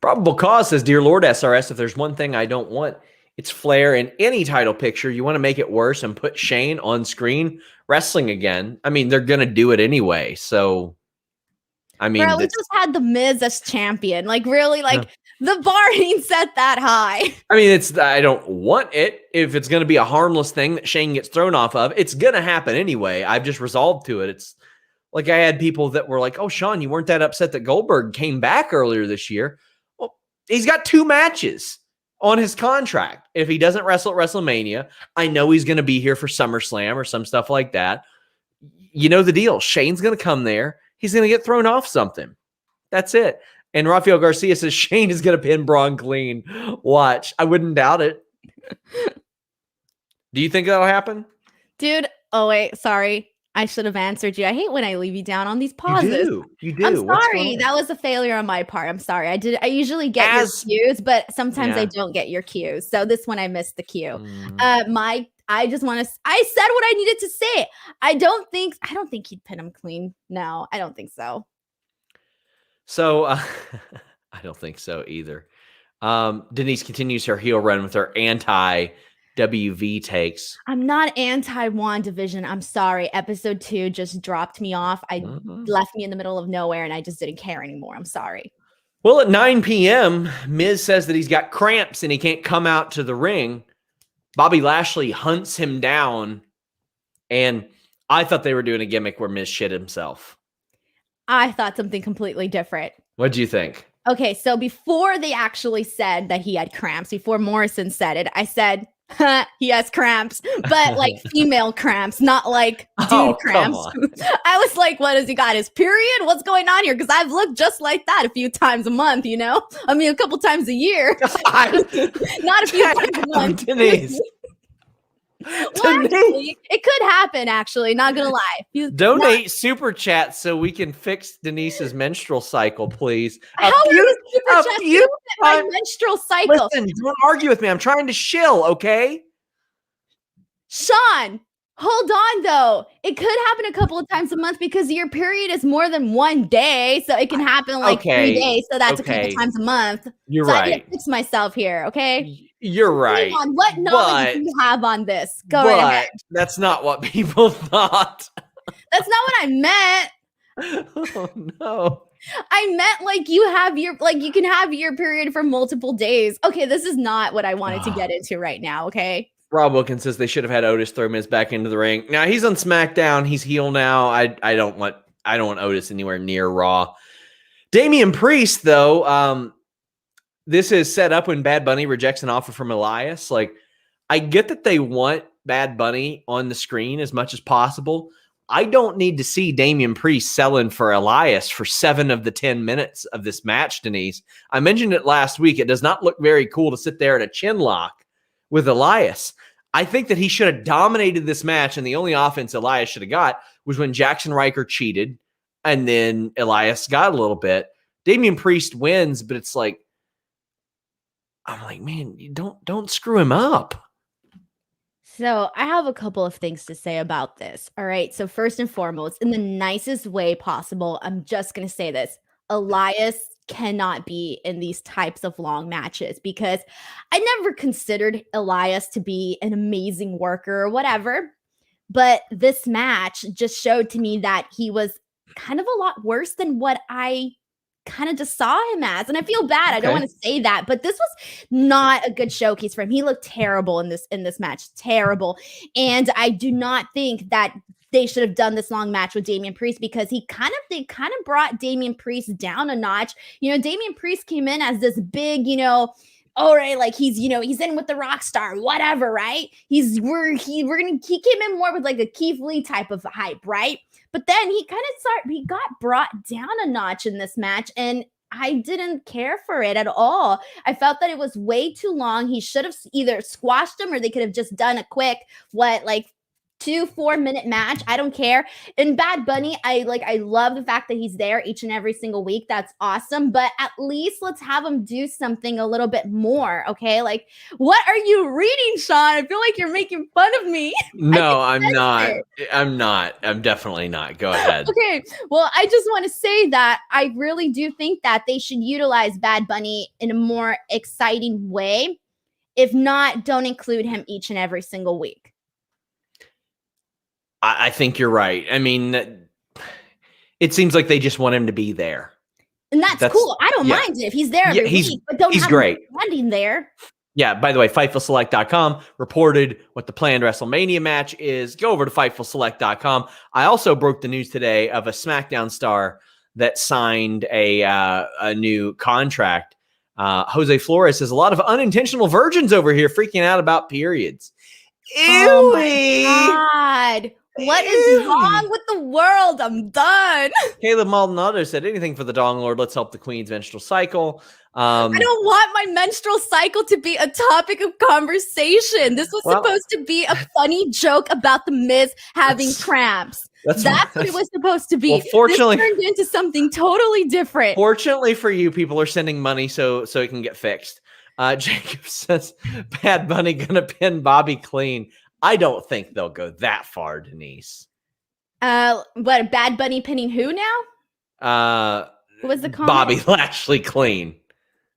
Probable Cause says, dear Lord SRS, if there's one thing I don't want, it's Flair in any title picture. You want to make it worse and put Shane on screen wrestling again. I mean, they're going to do it anyway. So, I mean, Bro, we just had The Miz as champion. Like, really, like, the bar ain't set that high. I mean, I don't want it. If it's going to be a harmless thing that Shane gets thrown off of, it's going to happen anyway. I've just resolved to it. It's like I had people that were like, oh, Sean, you weren't that upset that Goldberg came back earlier this year. Well, he's got 2 matches on his contract. If he doesn't wrestle at WrestleMania, I know he's going to be here for SummerSlam or some stuff like that. You know the deal. Shane's going to come there. He's going to get thrown off something. That's it. And Rafael Garcia says Shane is going to pin Braun clean. Watch. I wouldn't doubt it. Do you think that'll happen? Dude, oh wait, sorry. I should have answered you. I hate when I leave you down on these pauses. You do. I'm sorry. That was a failure on my part. I'm sorry. I usually get your cues, but sometimes I don't get your cues. So this one I missed the cue. I just want to I said what I needed to say. I don't think he'd pin him clean. No, I don't think so. So I don't think so either. Denise continues her heel run with her anti-WV takes. I'm not anti-WandaVision. I'm sorry. Episode 2 just dropped me off. Left me in the middle of nowhere and I just didn't care anymore. I'm sorry. Well, at 9 p.m., Miz says that he's got cramps and he can't come out to the ring. Bobby Lashley hunts him down. And I thought they were doing a gimmick where Miz shit himself. I thought something completely different. What do you think? Okay, so before they actually said that he had cramps, before Morrison said it, I said, he has cramps, but like female cramps, not like dude cramps. I was like, what, has he got his period? What's going on here? Because I've looked just like that a few times a month, you know? I mean, a couple times a year. Not a few times a month. Denise. Well, actually, it could happen, actually. Not gonna lie. Donate super chat so we can fix Denise's menstrual cycle, please. How are you super chat my menstrual cycle? Listen, don't argue with me. I'm trying to shill, okay? Sean, hold on though. It could happen a couple of times a month because your period is more than 1 day, so it can happen like 3 days. So that's a couple times a month. You're right. I need to fix myself here, okay? You're right. What knowledge do you have on this? Go ahead. That's not what people thought. That's not what I meant. Oh no. I meant like you can have your period for multiple days. Okay, this is not what I wanted to get into right now, okay? Rob Wilkins says they should have had Otis throw Miz back into the ring. Now he's on SmackDown. He's heel now. I don't want Otis anywhere near Raw. Damian Priest, though, this is set up when Bad Bunny rejects an offer from Elias. Like, I get that they want Bad Bunny on the screen as much as possible. I don't need to see Damian Priest selling for Elias for 7 of the 10 minutes of this match, Denise. I mentioned it last week. It does not look very cool to sit there at a chin lock with Elias. I think that he should have dominated this match, and the only offense Elias should have got was when Jackson Riker cheated, and then Elias got a little bit. Damian Priest wins, but it's like, I'm like, man, you don't screw him up. So I have a couple of things to say about this. All right. So first and foremost, in the nicest way possible, I'm just going to say this. Elias cannot be in these types of long matches because I never considered Elias to be an amazing worker or whatever. But this match just showed to me that he was kind of a lot worse than what I kind of just saw him as. And I feel bad. I don't want to say that, but this was not a good showcase for him. He looked terrible in this match. Terrible. And I do not think that they should have done this long match with Damian Priest because they kind of brought Damian Priest down a notch. You know, Damian Priest came in as this big, all right, like he's in with the rock star, whatever, right? He came in more with like a Keith Lee type of hype, right? But then he got brought down a notch in this match, and I didn't care for it at all. I felt that it was way too long. He should have either squashed him or they could have just done a quick, 2-4 minute match. I don't care. And Bad Bunny, I love the fact that he's there each and every single week. That's awesome. But at least let's have him do something a little bit more. Okay. Like, what are you reading, Sean? I feel like you're making fun of me. No, I'm not. I'm definitely not. Go ahead. Okay. Well, I just want to say that I really do think that they should utilize Bad Bunny in a more exciting way. If not, don't include him each and every single week. I think you're right. I mean, it seems like they just want him to be there. And that's cool. I don't mind it if he's there every week, but don't have him standing there. Yeah, by the way, FightfulSelect.com reported what the planned WrestleMania match is. Go over to FightfulSelect.com. I also broke the news today of a SmackDown star that signed a new contract. Jose Flores says a lot of unintentional virgins over here freaking out about periods. Ew. Oh my God. What is wrong with the world? I'm done. Caleb Maldonado said anything for the Dong Lord. Let's help the Queen's menstrual cycle. I don't want my menstrual cycle to be a topic of conversation. This was supposed to be a funny joke about the Miz having cramps. That's what it was supposed to be. Well, fortunately, this turned into something totally different. Fortunately for you, people are sending money so it can get fixed. Jacob says, Bad Bunny gonna pin Bobby clean. I don't think they'll go that far, Denise. What, Bad Bunny pinning who now? What was the comment? Bobby Lashley clean.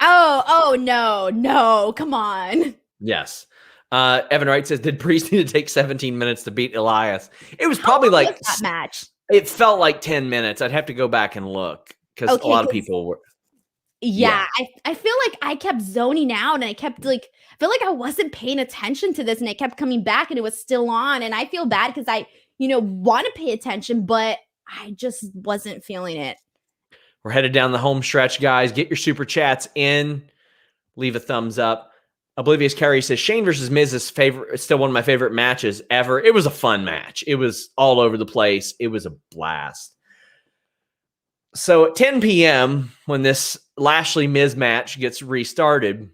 Oh, no, come on. Yes. Evan Wright says, did Priest need to take 17 minutes to beat Elias? It was probably like that match. It felt like 10 minutes. I'd have to go back and look because a lot of people were. Yeah, I feel like I kept zoning out and I kept I feel like I wasn't paying attention to this and it kept coming back and it was still on. And I feel bad because I, want to pay attention, but I just wasn't feeling it. We're headed down the home stretch, guys. Get your super chats in. Leave a thumbs up. Oblivious Carey says Shane versus Miz is still one of my favorite matches ever. It was a fun match. It was all over the place. It was a blast. So at 10 p.m., when this Lashley Miz match gets restarted,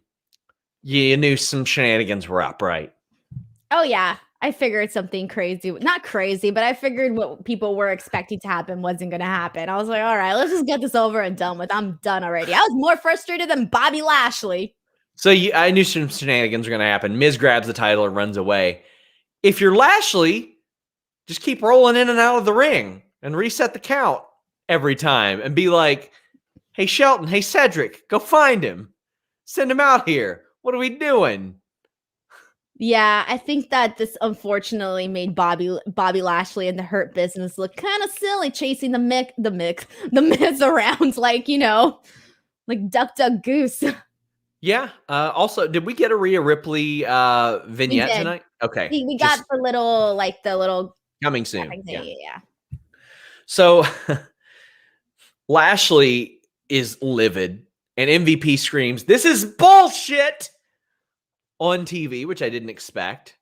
you knew some shenanigans were up, right? Oh, yeah. I figured something crazy. Not crazy, but I figured what people were expecting to happen wasn't going to happen. I was like, all right, let's just get this over and done with. I'm done already. I was more frustrated than Bobby Lashley. So I knew some shenanigans were going to happen. Miz grabs the title and runs away. If you're Lashley, just keep rolling in and out of the ring and reset the count every time and be like, hey, Shelton, hey, Cedric, go find him. Send him out here. What are we doing? Yeah, I think that this unfortunately made Bobby Lashley and the Hurt Business look kind of silly, chasing the Miz around like Duck Duck Goose. Yeah. Also, did we get a Rhea Ripley vignette tonight? Okay. We got the little coming soon. Yeah. So Lashley is livid and MVP screams, "This is bullshit!" on TV, which I didn't expect.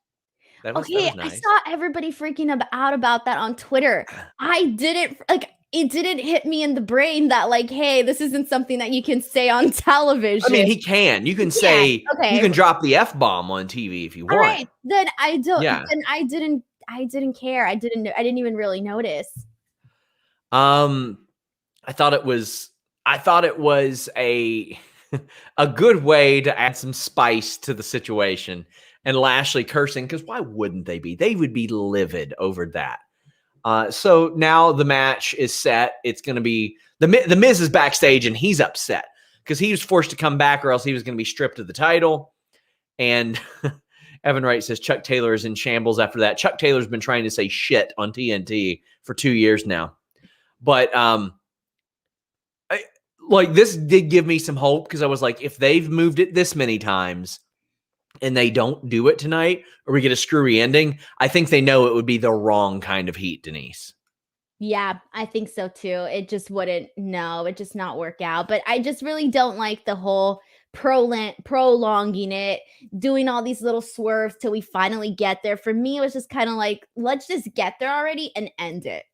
That was nice. I saw everybody freaking out about that on Twitter. It didn't hit me in the brain that hey, this isn't something that you can say on television. I mean, he can. You can say, you can drop the F-bomb on TV if you want. All right, then I don't. Yeah. Then I didn't care. I didn't even really notice. I thought it was a good way to add some spice to the situation. And Lashley cursing, because why wouldn't they be? They would be livid over that. So now the match is set. It's going to be the Miz is backstage and he's upset because he was forced to come back or else he was going to be stripped of the title. And Evan Wright says Chuck Taylor is in shambles after that. Chuck Taylor's been trying to say shit on TNT for 2 years now. But this did give me some hope because I was like, if they've moved it this many times and they don't do it tonight or we get a screwy ending, I think they know it would be the wrong kind of heat, Denise. Yeah, I think so too. It just wouldn't, it just not work out. But I just really don't like the whole prolonging it, doing all these little swerves till we finally get there. For me, it was just kind of like, let's just get there already and end it.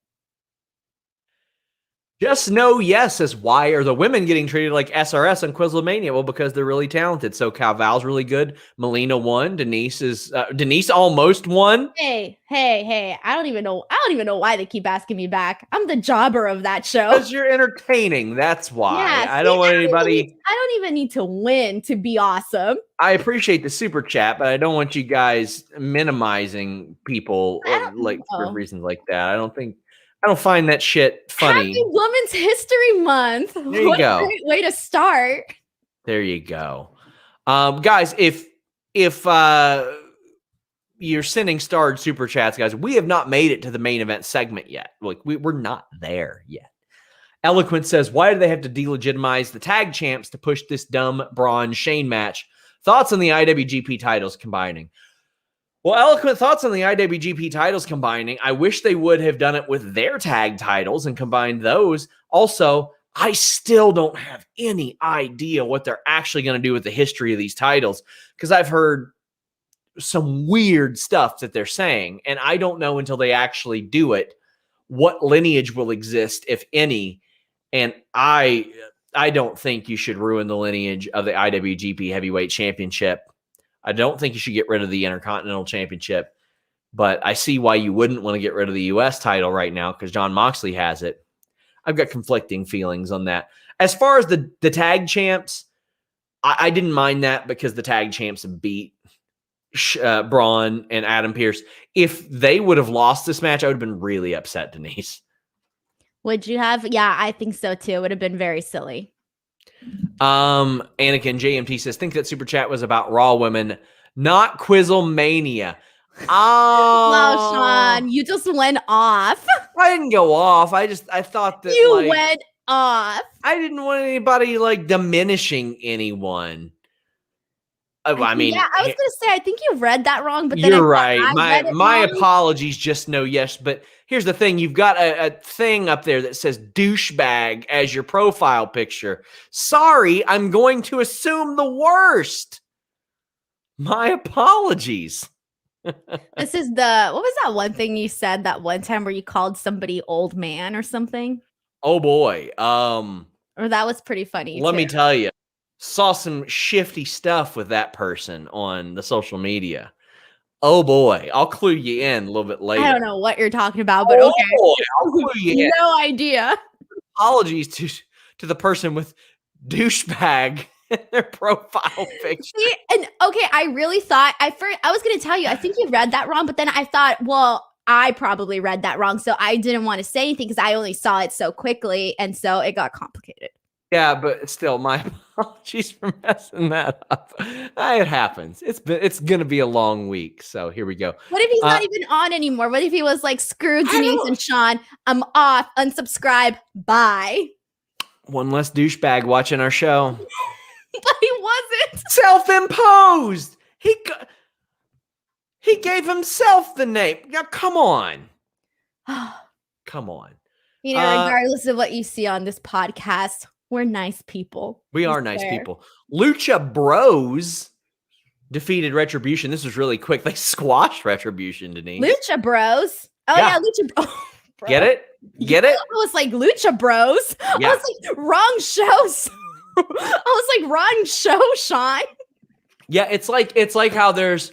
Just know yes says, why are the women getting treated like SRS on Quizlemania? Well, because they're really talented. So Calval's really good. Melina won. Denise almost won. Hey. I don't even know why they keep asking me back. I'm the jobber of that show. Because you're entertaining. That's why. Yeah, I don't want anybody. I don't even need to win to be awesome. I appreciate the super chat, but I don't want you guys minimizing people for reasons like that. I don't find that shit funny. Happy Women's History Month. There you go. A great way to start. There you go. Guys, if if you're sending starred super chats, guys, we have not made it to the main event segment yet. Like we're not there yet. Eloquent says, why do they have to delegitimize the tag champs to push this dumb Braun Shane match? Thoughts on the IWGP titles combining? Well, Eloquent, thoughts on the IWGP titles combining. I wish they would have done it with their tag titles and combined those. Also, I still don't have any idea what they're actually going to do with the history of these titles, because I've heard some weird stuff that they're saying, and I don't know until they actually do it what lineage will exist, if any. And I don't think you should ruin the lineage of the IWGP Heavyweight Championship. I don't think you should get rid of the Intercontinental Championship, but I see why you wouldn't want to get rid of the U.S. title right now because Jon Moxley has it. I've got conflicting feelings on that. As far as the tag champs, I didn't mind that because the tag champs beat Braun and Adam Pearce. If they would have lost this match, I would have been really upset, Denise. Would you have? Yeah, I think so too. It would have been very silly. Anakin JMT says, think that super chat was about Raw women, not Quizzlemania. Oh, Wow, Sean, you just went off. I didn't go off. I thought that You went off. I didn't want anybody like diminishing anyone. I mean, yeah, I was gonna say I think you read that wrong, but then you're right. My wrong. apologies. Just no yes. But here's the thing: you've got a thing up there that says douchebag as your profile picture. Sorry, I'm going to assume the worst. My apologies. This is what was that one thing you said that one time where you called somebody old man or something? Oh boy. Or that was pretty funny. Let me tell you. Saw some shifty stuff with that person on the social media. Oh boy, I'll clue you in a little bit later. I don't know what you're talking about, but okay. Boy, I'll clue you in. No idea. Apologies to the person with douchebag in their profile picture. See, and okay, I really thought I was going to tell you, I think you read that wrong, but then I thought, well, I probably read that wrong, so I didn't want to say anything because I only saw it so quickly, and so it got complicated. Yeah, but still, my apologies for messing that up. It happens. It's gonna be a long week, so here we go. What if he's not even on anymore? What if he was like, screw Denise and Sean, I'm off, unsubscribe, bye. One less douchebag watching our show. But he wasn't. Self-imposed. He gave himself the name. Now, come on. Come on. You know, regardless of what you see on this podcast, we're nice people. We are nice people. Lucha Bros defeated Retribution. This was really quick. They squashed Retribution, Denise. Lucha Bros. Oh, yeah Lucha Bros. Get it? Get it? I was like, Lucha Bros. Yeah. I was like, wrong shows. I was like, wrong show, Sean. Yeah, it's like how there's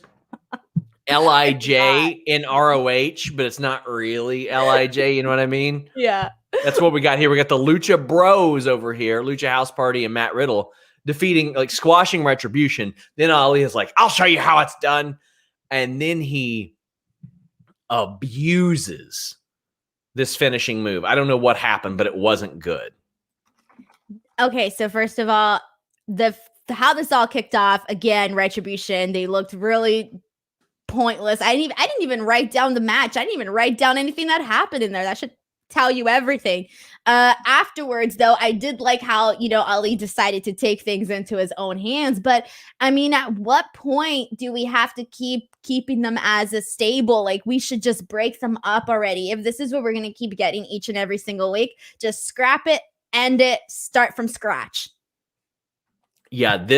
LIJ in ROH, but it's not really LIJ, you know what I mean? Yeah. That's what we got here. We got the Lucha Bros over here, Lucha House Party and Matt Riddle defeating, like squashing Retribution. Then Ali is like, I'll show you how it's done. And then he abuses this finishing move. I don't know what happened, but it wasn't good. Okay, so first of all, how this all kicked off, again, Retribution, they looked really pointless. I didn't even write down the match. I didn't even write down anything that happened in there. That should tell you everything. Afterwards, though, I did like how, Ali decided to take things into his own hands. But I mean, at what point do we have to keeping them as a stable? Like, we should just break them up already. If this is what we're going to keep getting each and every single week, just scrap it, end it, start from scratch. Yeah, and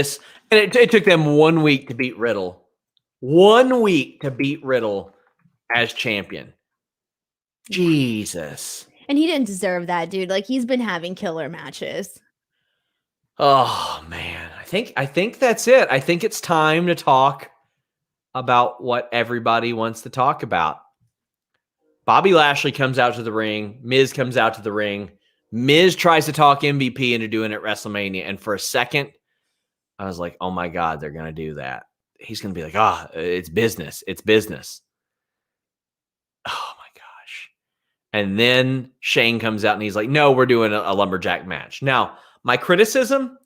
it took them 1 week to beat Riddle. 1 week to beat Riddle as champion. Jesus. And he didn't deserve that, dude. Like, he's been having killer matches. Oh man. I think that's it. I think it's time to talk about what everybody wants to talk about. Bobby Lashley comes out to the ring. Miz comes out to the ring. Miz tries to talk MVP into doing it at WrestleMania. And for a second, I was like, oh my God, they're going to do that. He's going to be like, it's business. It's business. Oh my gosh. And then Shane comes out and he's like, no, we're doing a lumberjack match. Now, my criticism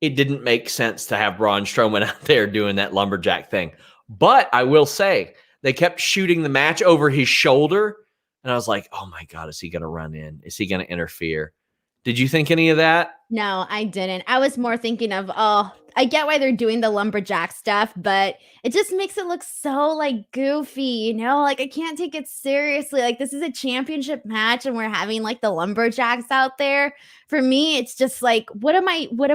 it didn't make sense to have Braun Strowman out there doing that lumberjack thing. But I will say, they kept shooting the match over his shoulder. And I was like, oh my God, is he going to run in? Is he going to interfere? Did you think any of that? No, I didn't. I was more thinking of, I get why they're doing the lumberjack stuff, but it just makes it look so like goofy, Like I can't take it seriously. Like this is a championship match and we're having like the lumberjacks out there. For me, it's just like, what am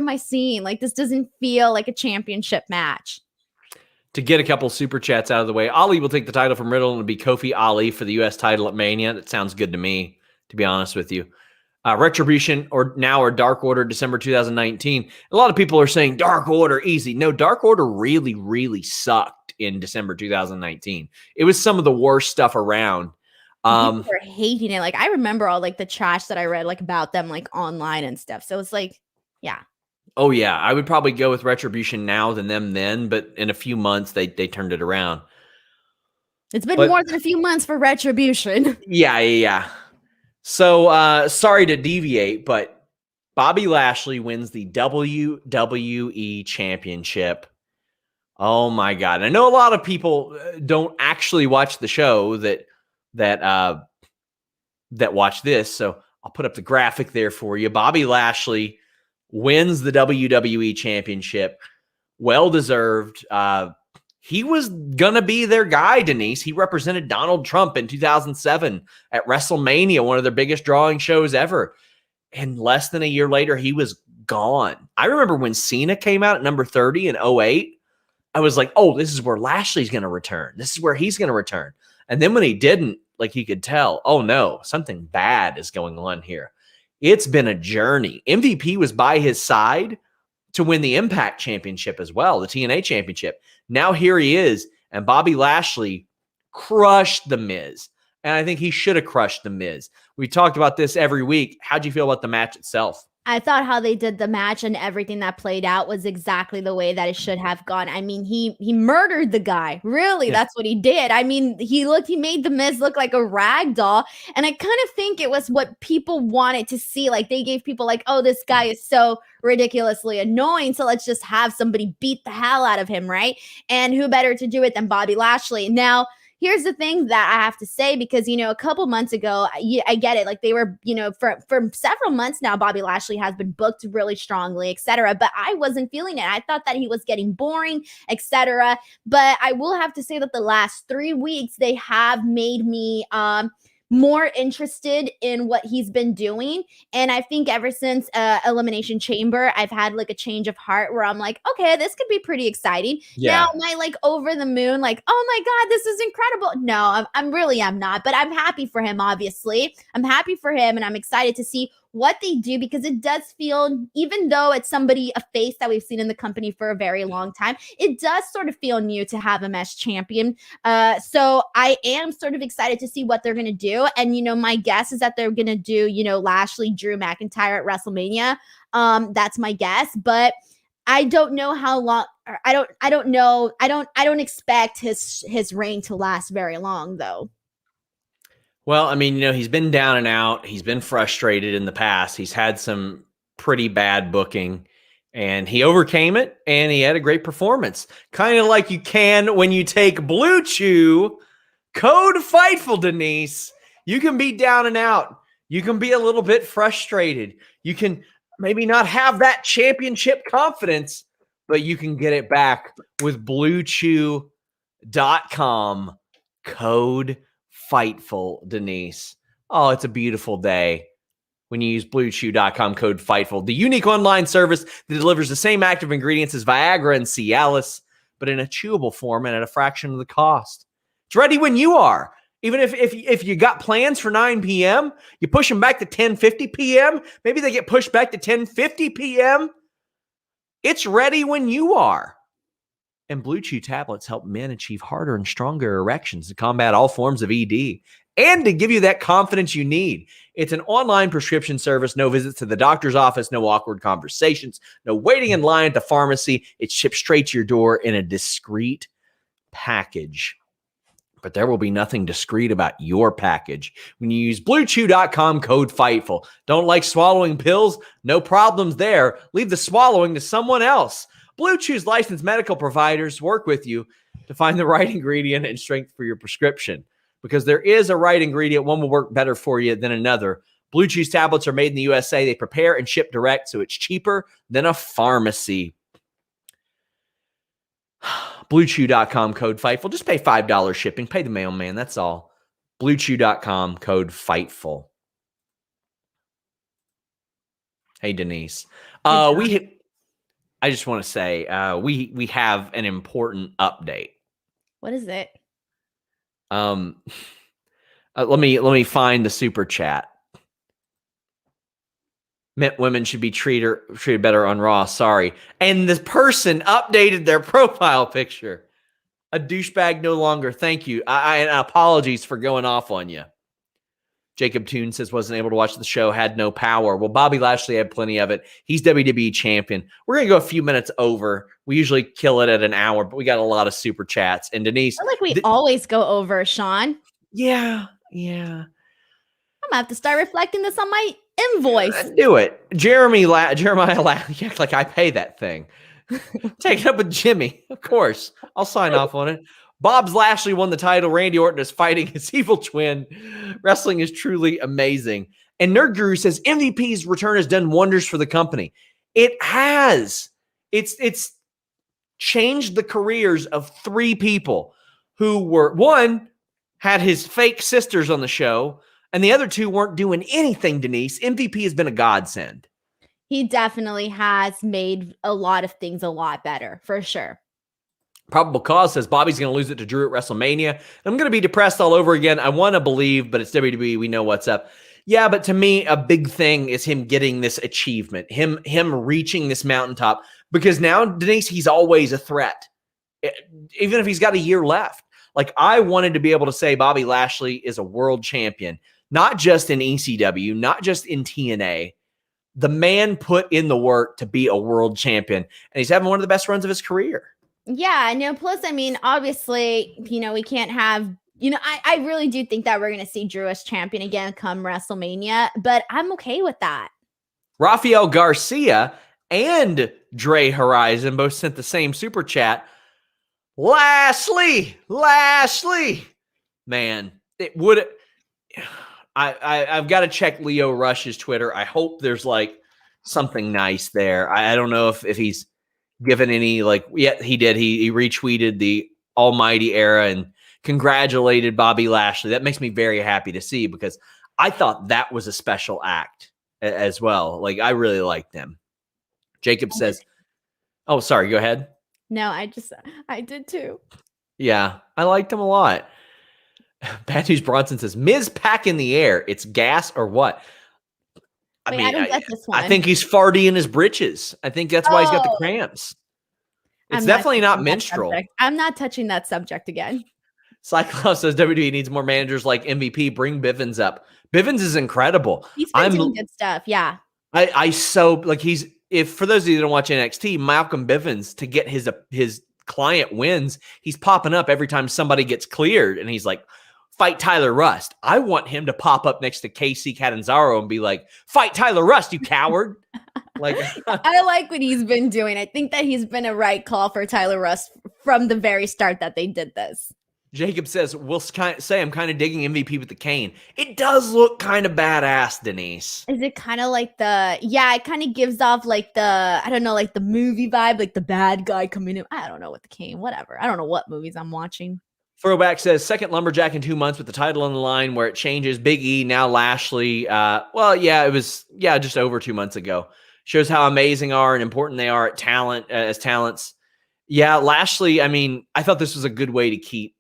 I seeing? Like this doesn't feel like a championship match. To get a couple super chats out of the way, Ali will take the title from Riddle and it'll be Kofi Ali for the U.S. title at Mania. That sounds good to me, to be honest with you. Retribution or Dark Order December 2019. A lot of people are saying Dark Order easy. No, Dark Order really, really sucked in December 2019. It was some of the worst stuff around. People were hating it. Like I remember all like the trash that I read like about them like online and stuff. So it's like, yeah. Oh yeah, I would probably go with Retribution now than them then, but in a few months they turned it around. It's been more than a few months for Retribution. Yeah. So sorry to deviate, but Bobby Lashley wins the WWE Championship. Oh my God. I know a lot of people don't actually watch the show that watch this. So I'll put up the graphic there for you. Bobby Lashley wins the WWE Championship. Well-deserved. He was going to be their guy, Denise. He represented Donald Trump in 2007 at WrestleMania, one of their biggest drawing shows ever. And less than a year later, he was gone. I remember when Cena came out at number 30 in 2008, I was like, oh, this is where Lashley's going to return. This is where he's going to return. And then when he didn't, like you could tell, oh no, something bad is going on here. It's been a journey. MVP was by his side to win the Impact Championship as well, the TNA Championship. Now here he is, and Bobby Lashley crushed The Miz. And I think he should have crushed The Miz. We talked about this every week. How'd you feel about the match itself? I thought how they did the match and everything that played out was exactly the way that it should have gone. I mean, he murdered the guy. Really, That's what he did. I mean, he made The Miz look like a rag doll. And I kind of think it was what people wanted to see. Like they gave people like, oh, this guy is so ridiculously annoying. So let's just have somebody beat the hell out of him, right? And who better to do it than Bobby Lashley? Now, here's the thing that I have to say, because, a couple months ago, I get it. Like they were, for several months now, Bobby Lashley has been booked really strongly, etc. But I wasn't feeling it. I thought that he was getting boring, etc. But I will have to say that the last 3 weeks, they have made me more interested in what he's been doing. And I think ever since Elimination Chamber, I've had like a change of heart where I'm like, okay, this could be pretty exciting. Yeah. Now am I like over the moon, like, oh my God, this is incredible? No, I'm not, but I'm happy for him, obviously. I'm happy for him and I'm excited to see what they do, because it does feel, even though it's somebody, a face that we've seen in the company for a very long time, it does sort of feel new to have him as champion. So I am sort of excited to see what they're going to do. And, my guess is that they're going to do, Lashley, Drew McIntyre at WrestleMania. That's my guess, but I don't know how long. I don't know. I don't expect his reign to last very long, though. Well, I mean, he's been down and out. He's been frustrated in the past. He's had some pretty bad booking, and he overcame it, and he had a great performance. Kind of like you can when you take Blue Chew, code Fightful, Denise. You can be down and out. You can be a little bit frustrated. You can maybe not have that championship confidence, but you can get it back with BlueChew.com, code Fightful, Denise. Oh, it's a beautiful day when you use BlueChew.com code Fightful, the unique online service that delivers the same active ingredients as Viagra and Cialis, but in a chewable form and at a fraction of the cost. It's ready when you are. Even if you got plans for 9 p.m., you push them back to 10:50 p.m., maybe they get pushed back to 10:50 p.m. It's ready when you are. And Blue Chew tablets help men achieve harder and stronger erections to combat all forms of ED and to give you that confidence you need. It's an online prescription service, no visits to the doctor's office, no awkward conversations, no waiting in line at the pharmacy. It's shipped straight to your door in a discreet package. But there will be nothing discreet about your package when you use BlueChew.com code FIGHTFUL. Don't like swallowing pills? No problems there. Leave the swallowing to someone else. Blue Chew's licensed medical providers work with you to find the right ingredient and strength for your prescription. Because there is a right ingredient, one will work better for you than another. Blue Chew's tablets are made in the USA. They prepare and ship direct, so it's cheaper than a pharmacy. BlueChew.com code FIGHTFUL. Just pay $5 shipping. Pay the mailman. That's all. BlueChew.com code FIGHTFUL. Hey, Denise. I just want to say we have an important update. What is it? Let me find the super chat. Women should be treated better on Raw. Sorry. And this person updated their profile picture. A douchebag no longer. Thank you. I apologies for going off on you. Jacob Toon says wasn't able to watch the show, had no power. Well, Bobby Lashley had plenty of it. He's WWE champion. We're going to go a few minutes over. We usually kill it at an hour, but we got a lot of super chats. And Denise. I feel like we always go over, Sean. Yeah. I'm going to have to start reflecting this on my invoice. Do it. Jeremiah, you act like I pay that thing. Take it up with Jimmy. Of course. I'll sign off on it. Bob's Lashley won the title. Randy Orton is fighting his evil twin. Wrestling is truly amazing. And Nerd Guru says MVP's return has done wonders for the company. It has. It's changed the careers of 3 people who were, one, had his fake sisters on the show, and the other 2 weren't doing anything, Denise. MVP has been a godsend. He definitely has made a lot of things a lot better, for sure. Probable Cause says Bobby's going to lose it to Drew at WrestleMania. I'm going to be depressed all over again. I want to believe, but it's WWE. We know what's up. Yeah, but to me, a big thing is him getting this achievement, him reaching this mountaintop, because now, Denise, he's always a threat, even if he's got a year left. Like, I wanted to be able to say Bobby Lashley is a world champion, not just in ECW, not just in TNA. The man put in the work to be a world champion, and he's having one of the best runs of his career. Yeah, no, plus, I mean, obviously, we can't have, I really do think that we're going to see Drew as champion again come WrestleMania, but I'm okay with that. Rafael Garcia and Dre Horizon both sent the same super chat. Lashley, man, it would. I've got to check Leo Rush's Twitter. I hope there's like something nice there. I don't know if he's given any, he did. He retweeted the Almighty Era and congratulated Bobby Lashley. That makes me very happy to see, because I thought that was a special act as well. Like, I really liked them. Jacob says, oh, sorry, go ahead. No, I did too. Yeah, I liked him a lot. Bad News Bronson says, Miz pack in the air. It's gas or what? I don't get this one. I think he's farty in his britches. I think that's why he's got the cramps. It's definitely not menstrual. I'm not touching that subject again. Cyclops says WWE needs more managers like MVP. Bring Bivens up. Bivens is incredible. He's been doing good stuff. Yeah. If for those of you that don't watch NXT, Malcolm Bivens, to get his client wins, he's popping up every time somebody gets cleared, and he's like, fight Tyler Rust. I want him to pop up next to KC Catanzaro and be like, fight Tyler Rust, you coward. I like what he's been doing. I think that he's been a right call for Tyler Rust from the very start that they did this. Jacob says, we'll say I'm kind of digging MVP with the cane. It does look kind of badass, Denise. Is it kind of like it kind of gives off like the movie vibe, like the bad guy coming in. I don't know, with the cane, whatever. I don't know what movies I'm watching. Throwback says, second Lumberjack in 2 months with the title on the line, where it changes. Big E, now Lashley. It was just over 2 months ago. Shows how amazing and important they are as talents. Yeah, Lashley, I thought this was a good way to keep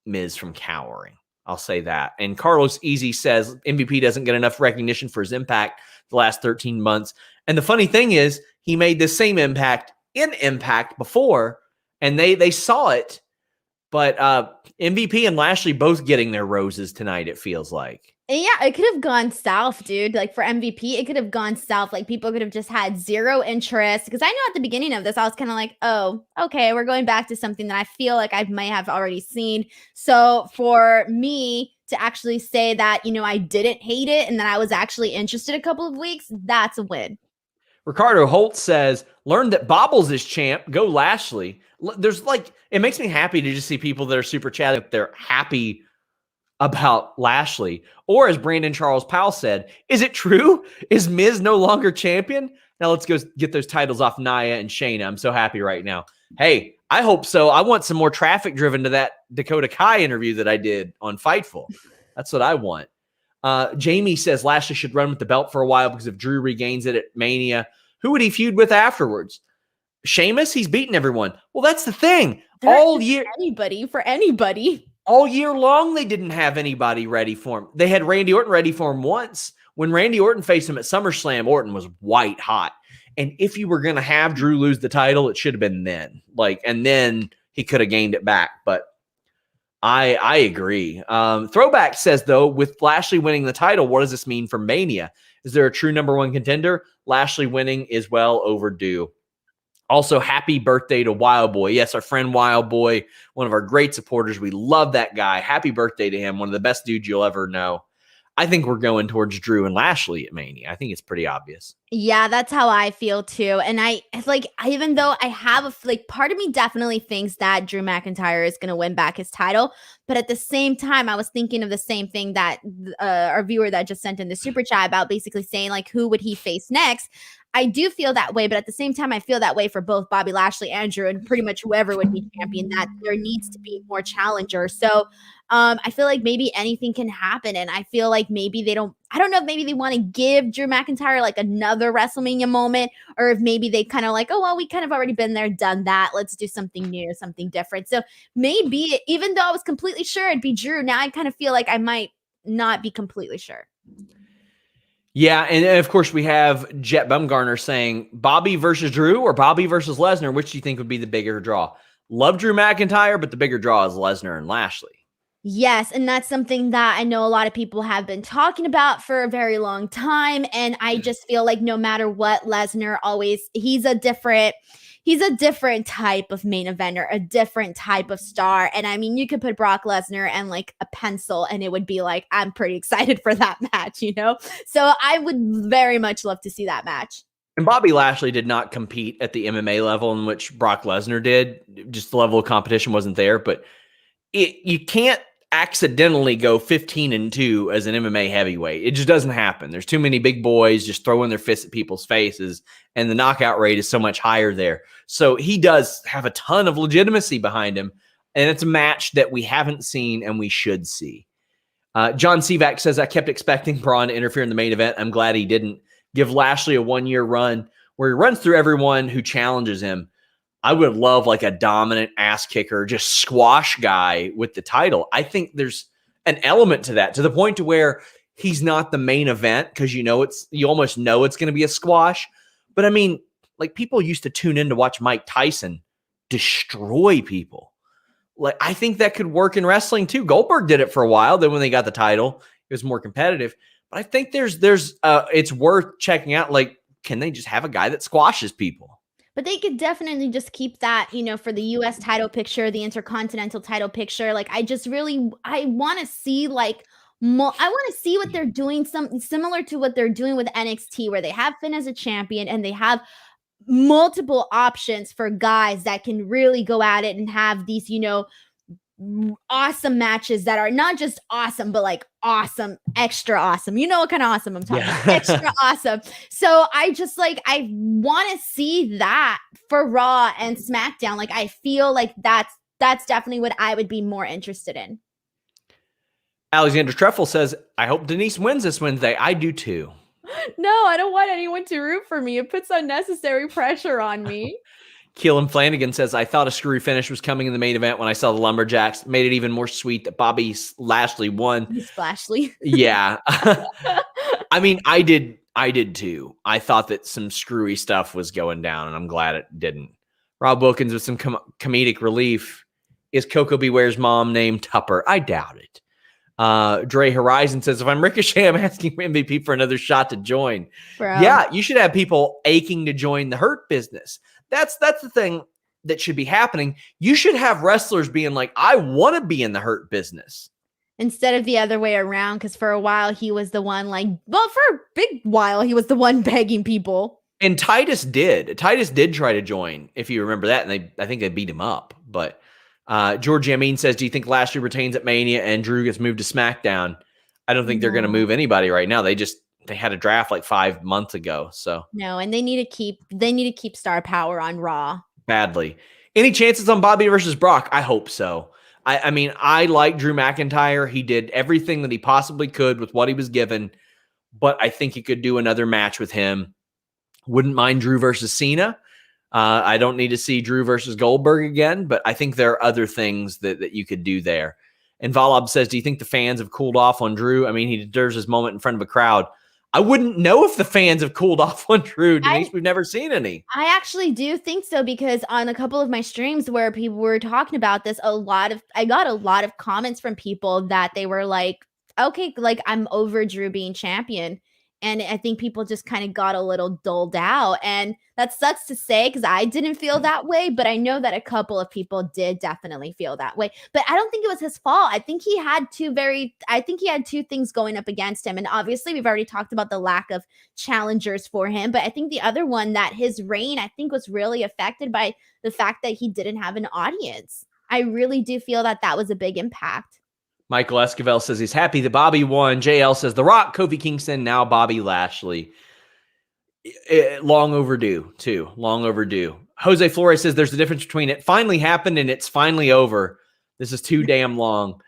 Miz from cowering. I'll say that. And Carlos Easy says MVP doesn't get enough recognition for his impact the last 13 months. And the funny thing is, he made the same impact in Impact before, and they saw it. But MVP and Lashley both getting their roses tonight, it feels like. Yeah, it could have gone south, dude. Like for MVP, it could have gone south. Like people could have just had zero interest. Because I know at the beginning of this, I was kind of like, oh, okay, we're going back to something that I feel like I might have already seen. So for me to actually say that, I didn't hate it and that I was actually interested a couple of weeks, that's a win. Ricardo Holt says, learn that Bobbles is champ. Go Lashley. There's it makes me happy to just see people that are super chatting. They're happy about Lashley. Or as Brandon Charles Powell said, is it true? Is Miz no longer champion? Now let's go get those titles off Nia and Shayna. I'm so happy right now. Hey, I hope so. I want some more traffic driven to that Dakota Kai interview that I did on Fightful. That's what I want. Jamie says Lashley should run with the belt for a while because if Drew regains it at Mania, who would he feud with afterwards? Sheamus? He's beaten everyone. Well, that's the thing. All year, anybody. All year long, they didn't have anybody ready for him. They had Randy Orton ready for him once. When Randy Orton faced him at SummerSlam, Orton was white hot. And if you were going to have Drew lose the title, it should have been then. And then he could have gained it back. But I agree. Throwback says, though, with Lashley winning the title, what does this mean for Mania? Is there a true number one contender? Lashley winning is well overdue. Also, happy birthday to Wild Boy. Yes, our friend Wild Boy, one of our great supporters. We love that guy. Happy birthday to him. One of the best dudes you'll ever know. I think we're going towards Drew and Lashley at Mania. I think it's pretty obvious. Yeah, that's how I feel too. And even though I have part of me definitely thinks that Drew McIntyre is going to win back his title. But at the same time, I was thinking of the same thing that our viewer that just sent in the super chat about, basically saying who would he face next? I do feel that way, but at the same time, I feel that way for both Bobby Lashley and Drew and pretty much whoever would be champion, that there needs to be more challengers. So I feel like maybe anything can happen. And I feel like maybe I don't know if maybe they want to give Drew McIntyre another WrestleMania moment, or if maybe they kind of oh, well, we kind of already been there, done that. Let's do something new, something different. So maybe, even though I was completely sure it'd be Drew, now I kind of feel like I might not be completely sure. Yeah, and of course we have Jet Bumgarner saying Bobby versus Drew or Bobby versus Lesnar. Which do you think would be the bigger draw? Love Drew McIntyre, but the bigger draw is Lesnar and Lashley. Yes, and that's something that I know a lot of people have been talking about for a very long time, and I just feel like no matter what, Lesnar he's a different type of main eventer, a different type of star. And I mean, you could put Brock Lesnar and a pencil and it would be I'm pretty excited for that match, So I would very much love to see that match. And Bobby Lashley did not compete at the MMA level in which Brock Lesnar did. Just the level of competition wasn't there, but you can't accidentally go 15-2 as an MMA heavyweight. It just doesn't happen. There's too many big boys just throwing their fists at people's faces, and the knockout rate is so much higher there. So he does have a ton of legitimacy behind him, and it's a match that we haven't seen and we should see. John Sivak says, I kept expecting Braun to interfere in the main event. I'm glad he didn't. Give Lashley a 1-year run where he runs through everyone who challenges him. I would love a dominant ass kicker, just squash guy with the title. I think there's an element to that, to the point to where he's not the main event because you almost know it's going to be a squash. But I mean, people used to tune in to watch Mike Tyson destroy people. I think that could work in wrestling too. Goldberg did it for a while. Then when they got the title, it was more competitive. But I think it's worth checking out. Can they just have a guy that squashes people? But they could definitely just keep that, for the U.S. title picture, the Intercontinental title picture. I want to see I want to see what they're doing, something similar to what they're doing with NXT, where they have Finn as a champion and they have multiple options for guys that can really go at it and have these, awesome matches that are not just awesome, but awesome, extra awesome. You know what kind of awesome I'm talking about? Extra awesome. So I just I want to see that for Raw and SmackDown. I feel like that's definitely what I would be more interested in. Alexander Treffel says, I hope Denise wins this Wednesday. I do too. No, I don't want anyone to root for me. It puts unnecessary pressure on me. Keelan Flanagan says, I thought a screwy finish was coming in the main event when I saw the Lumberjacks. Made it even more sweet that Bobby Lashley won. Splashley. Yeah. I mean, I did too. I thought that some screwy stuff was going down, and I'm glad it didn't. Rob Wilkins with some comedic relief. is Coco Beware's mom named Tupper? I doubt it. Dre Horizon says, if I'm Ricochet, I'm asking MVP for another shot to join. Bro. Yeah, you should have people aching to join the Hurt Business. That's the thing that should be happening. You should have wrestlers being like, I want to be in the Hurt Business. Instead of the other way around, because for a while he was the one for a big while, he was the one begging people. And Titus did. Titus did try to join, if you remember that, and I think they beat him up. But George Amin says, do you think Lashley retains at Mania and Drew gets moved to SmackDown? I don't think they're going to move anybody right now. They had a draft like 5 months ago. So no, and they need to keep star power on Raw. Badly. Any chances on Bobby versus Brock? I hope so. I mean, I like Drew McIntyre. He did everything that he possibly could with what he was given, but I think he could do another match with him. Wouldn't mind Drew versus Cena. I don't need to see Drew versus Goldberg again, but I think there are other things that you could do there. And Valab says, do you think the fans have cooled off on Drew? I mean, he deserves his moment in front of a crowd. I wouldn't know if the fans have cooled off on Drew, Denise. We've never seen any. I actually do think so, because on a couple of my streams where people were talking about this, I got a lot of comments from people that they were like, okay, like I'm over Drew being champion. And I think people just kind of got a little dulled out. And that sucks to say, because I didn't feel that way. But I know that a couple of people did definitely feel that way. But I don't think it was his fault. I think he had two things going up against him. And obviously, we've already talked about the lack of challengers for him. But I think the other one, that his reign, I think, was really affected by the fact that he didn't have an audience. I really do feel that was a big impact. Michael Esquivel says he's happy that Bobby won. JL says The Rock, Kofi Kingston, now Bobby Lashley. Long overdue, too. Long overdue. Jose Flores says there's a difference between it finally happened and it's finally over. This is too damn long.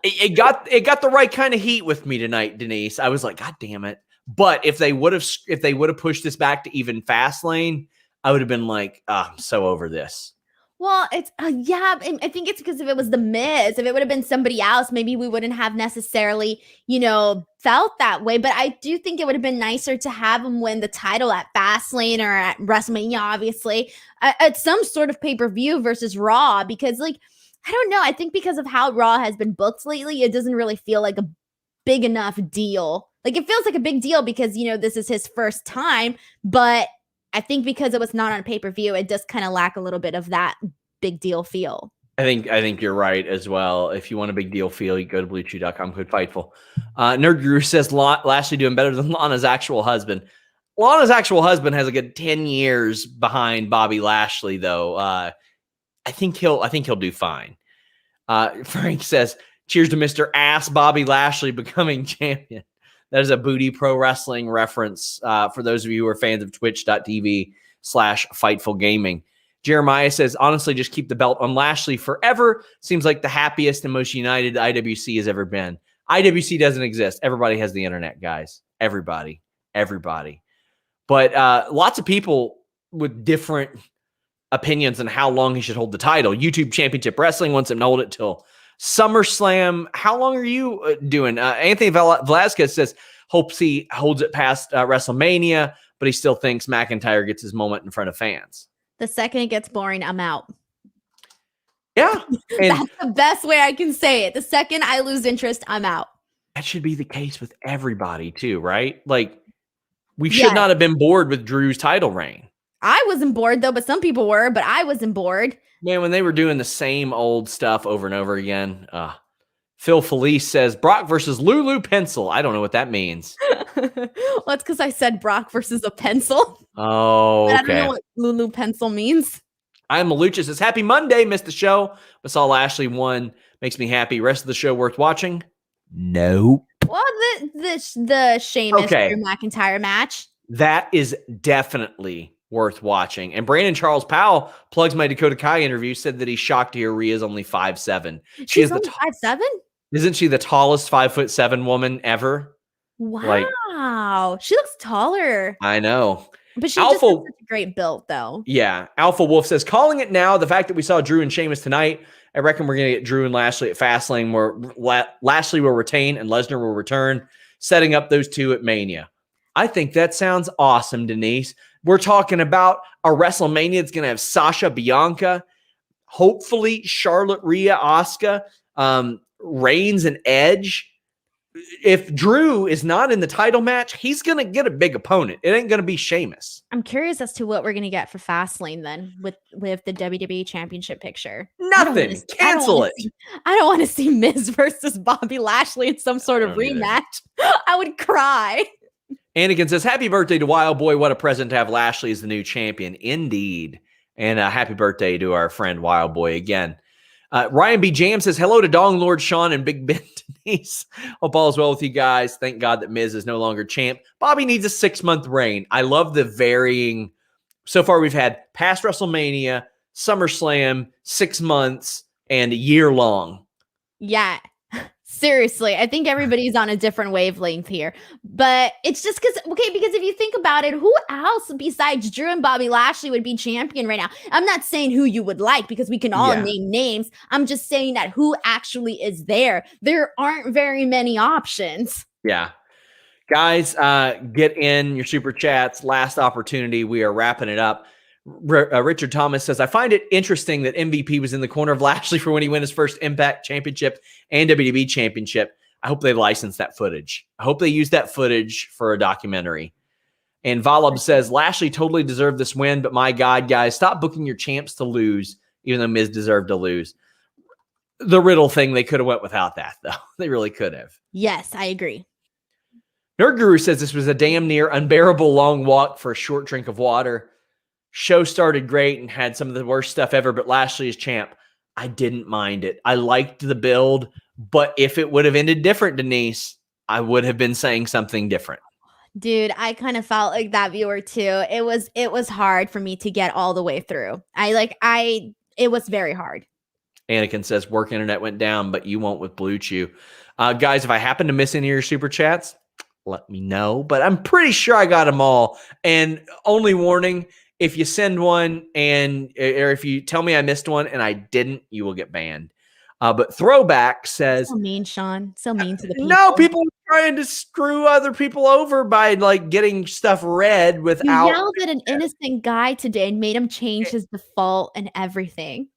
It got the right kind of heat with me tonight, Denise. I was like, God damn it. But if they would have pushed this back to even Fastlane, I would have been like, I'm so over this. Well, it's I think it's because if it was The Miz, if it would have been somebody else, maybe we wouldn't have necessarily, felt that way. But I do think it would have been nicer to have him win the title at Fastlane or at WrestleMania, obviously, at some sort of pay-per-view versus Raw, because I don't know. I think because of how Raw has been booked lately, it doesn't really feel like a big enough deal. Like, it feels like a big deal because, this is his first time, but I think because it was not on pay-per-view, it does kind of lack a little bit of that big deal feel. I think you're right as well. If you want a big deal feel, you go to BlueChew.com, code Fightful. Nerd Guru says Lashley doing better than Lana's actual husband. Lana's actual husband has a good 10 years behind Bobby Lashley, though. I think he'll do fine. Frank says, cheers to Mr. Ass Bobby Lashley becoming champion. That is a Booty Pro Wrestling reference for those of you who are fans of twitch.tv/Fightful Gaming. Jeremiah says, honestly, just keep the belt on Lashley forever. Seems like the happiest and most united IWC has ever been. IWC doesn't exist. Everybody has the internet, guys. Everybody. But lots of people with different opinions on how long he should hold the title. YouTube Championship Wrestling wants him to hold it till SummerSlam. How long are you doing? Anthony Velasquez says, hopes he holds it past WrestleMania, but he still thinks McIntyre gets his moment in front of fans. The second it gets boring, I'm out. Yeah. That's the best way I can say it. The second I lose interest, I'm out. That should be the case with everybody too, right? Like, we should not have been bored with Drew's title reign. I wasn't bored though, but some people were, but I wasn't bored. Man, when they were doing the same old stuff over and over again. Phil Felice says Brock versus Lulu Pencil. I don't know what that means. Well, it's because I said Brock versus a pencil. Oh, okay. I don't know what Lulu Pencil means. I'm Malucha says, happy Monday. Missed the show, but saw Lashley won. Makes me happy. Rest of the show worth watching? Nope. Well, the Sheamus Drew McIntyre match. That is definitely worth watching. And Brandon Charles Powell plugs my Dakota Kai interview, said that he's shocked to hear Rhea's only 5'7". She's only 5'7"? Isn't she the tallest 5'7" woman ever? Wow. She looks taller. I know. But she just has such a great build, though. Yeah. Alpha Wolf says, calling it now, the fact that we saw Drew and Sheamus tonight, I reckon we're going to get Drew and Lashley at Fastlane, where Lashley will retain and Lesnar will return, setting up those two at Mania. I think that sounds awesome, Denise. We're talking about a WrestleMania that's going to have Sasha, Bianca. hopefully Charlotte, Rhea, Asuka, Reigns, and Edge. If Drew is not in the title match, he's going to get a big opponent. It ain't going to be Sheamus. I'm curious as to what we're going to get for Fastlane then with the WWE Championship picture. Nothing. Cancel it. I don't want to see Miz versus Bobby Lashley in some sort of rematch. I would cry. Anakin says, happy birthday to Wild Boy. What a present to have Lashley as the new champion. Indeed. And happy birthday to our friend Wild Boy again. Ryan B. Jam says, hello to Dong Lord Sean and Big Ben Denise. Hope all is well with you guys. Thank God that Miz is no longer champ. Bobby needs a 6-month reign. I love the varying. So far, we've had past WrestleMania, SummerSlam, 6 months, and a year long. Yeah. Seriously, I think everybody's on a different wavelength here. But it's just because if you think about it, who else besides Drew and Bobby Lashley would be champion right now? I'm not saying who you would like because we can all name names. I'm just saying that who actually is there. There aren't very many options. Yeah. Guys, get in your super chats. Last opportunity. We are wrapping it up. Richard Thomas says, I find it interesting that MVP was in the corner of Lashley for when he won his first Impact Championship and WWE Championship. I hope they license that footage. I hope they use that footage for a documentary. And Valab says, Lashley totally deserved this win, but my God, guys, stop booking your champs to lose, even though Miz deserved to lose. The Riddle thing, they could have went without that, though. They really could have. Yes, I agree. Nerd Guru says this was a damn near unbearable long walk for a short drink of water. Show started great and had some of the worst stuff ever, but Lashley is champ. I didn't mind it. I liked the build, but if it would have ended different, Denise, I would have been saying something different. Dude, I kind of felt like that viewer too. It was hard for me to get all the way through. It was very hard. Anakin says work internet went down, but you won't with Blue Chew. Guys, if I happen to miss any of your super chats, let me know, but I'm pretty sure I got them all. And only warning, if you send one or if you tell me I missed one and I didn't, you will get banned. But Throwback says, so mean, Sean. So mean to the people. No, people are trying to screw other people over by like getting stuff read without. You yelled at an innocent guy today and made him change his default and everything.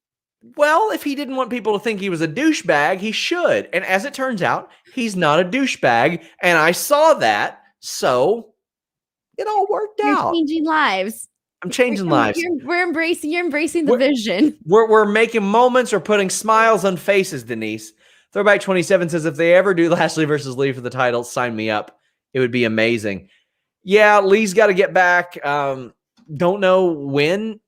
Well, if he didn't want people to think he was a douchebag, he should. And as it turns out, he's not a douchebag. And I saw that. So it all worked out. You're changing lives. I'm changing lives. You're embracing the vision. We're making moments or putting smiles on faces, Denise. Throwback 27 says, if they ever do Lashley versus Lee for the title, sign me up. It would be amazing. Yeah, Lee's got to get back. Don't know when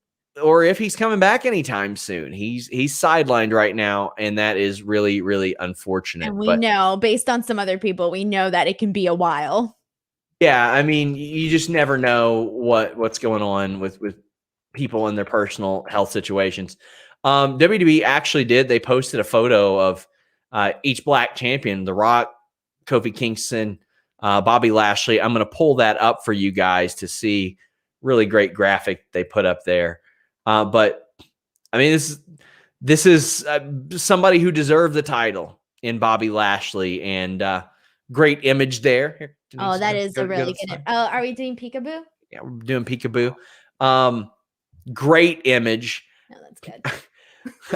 or if he's coming back anytime soon. He's sidelined right now, and that is really, really unfortunate. And we know, based on some other people, we know that it can be a while. Yeah, I mean, you just never know what's going on with people in their personal health situations. WWE actually did. They posted a photo of each black champion, The Rock, Kofi Kingston, Bobby Lashley. I'm going to pull that up for you guys to see. Really great graphic they put up there. But, I mean, this is somebody who deserved the title in Bobby Lashley, and great image there. Here, Denise, that is a really good. Are we doing peekaboo? Yeah, we're doing peekaboo. Great image. No, that's good.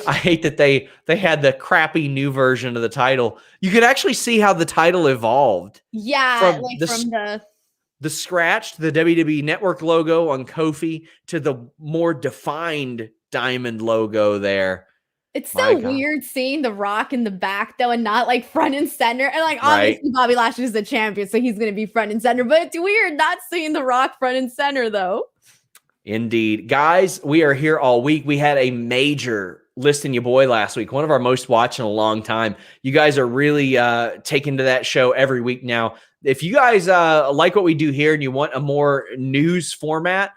I hate that they had the crappy new version of the title. You could actually see how the title evolved. Yeah, from the scratched, the WWE Network logo on Kofi to the more defined diamond logo there. It's so weird seeing The Rock in the back, though, and not like front and center. And like, obviously, Bobby Lashley is the champion, so he's going to be front and center. But it's weird not seeing The Rock front and center, though. Indeed. Guys, we are here all week. We had a major Listing Your Boy last week, one of our most watched in a long time. You guys are really taking to that show every week now. If you guys like what we do here and you want a more news format,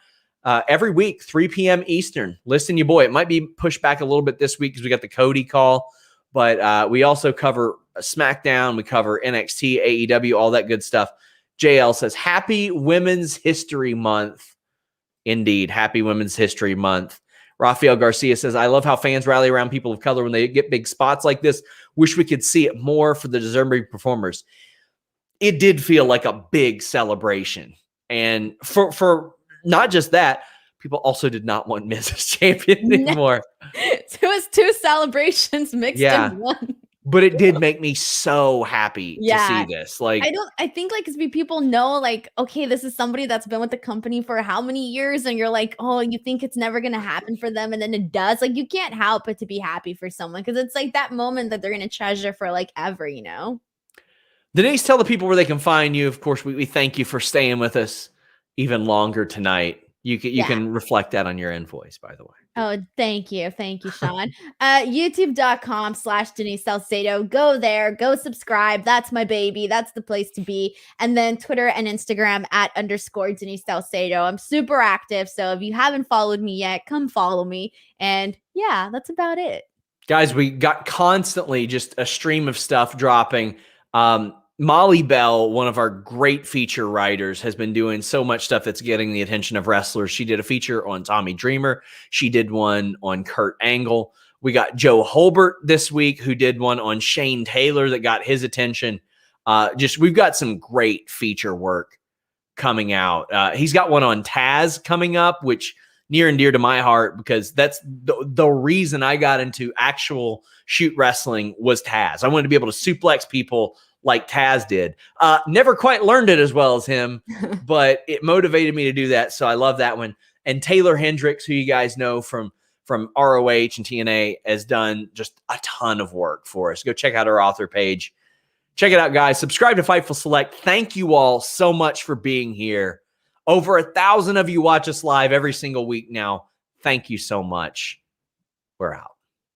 every week, 3 p.m. Eastern, Listing Your Boy. It might be pushed back a little bit this week because we got the Cody call, but we also cover SmackDown. We cover NXT, AEW, all that good stuff. JL says, Happy Women's History Month. Indeed, Happy Women's History Month. Rafael Garcia says, I love how fans rally around people of color when they get big spots like this. Wish we could see it more for the deserving performers. It did feel like a big celebration. And for not just that, people also did not want Miz as champion anymore. It was 2 celebrations mixed in one. But it did make me so happy to see this. Like, I think like because people know like, okay, this is somebody that's been with the company for how many years, and you're like, oh, you think it's never gonna happen for them, and then it does. Like, you can't help but to be happy for someone because it's like that moment that they're gonna treasure for like ever, you know. Denise, tell the people where they can find you. Of course, we thank you for staying with us even longer tonight. You can reflect that on your invoice, by the way. Oh, thank you, Sean. YouTube.com/Denise Salcedo. Go there, go subscribe. That's my baby. That's the place to be. And then Twitter and Instagram @_Denise Salcedo. I'm super active, so if you haven't followed me yet, come follow me. And yeah, that's about it. Guys, we got constantly just a stream of stuff dropping. Molly Bell, one of our great feature writers, has been doing so much stuff that's getting the attention of wrestlers. She did a feature on Tommy Dreamer. She did one on Kurt Angle. We got Joe Holbert this week, who did one on Shane Taylor that got his attention. We've got some great feature work coming out. He's got one on Taz coming up, which near and dear to my heart, because that's the reason I got into actual shoot wrestling was Taz. I wanted to be able to suplex people like Taz did. Never quite learned it as well as him, but it motivated me to do that. So I love that one. And Taylor Hendricks, who you guys know from ROH and TNA, has done just a ton of work for us. Go check out our author page. Check it out, guys. Subscribe to Fightful Select. Thank you all so much for being here. Over 1,000 of you watch us live every single week now. Thank you so much. We're out.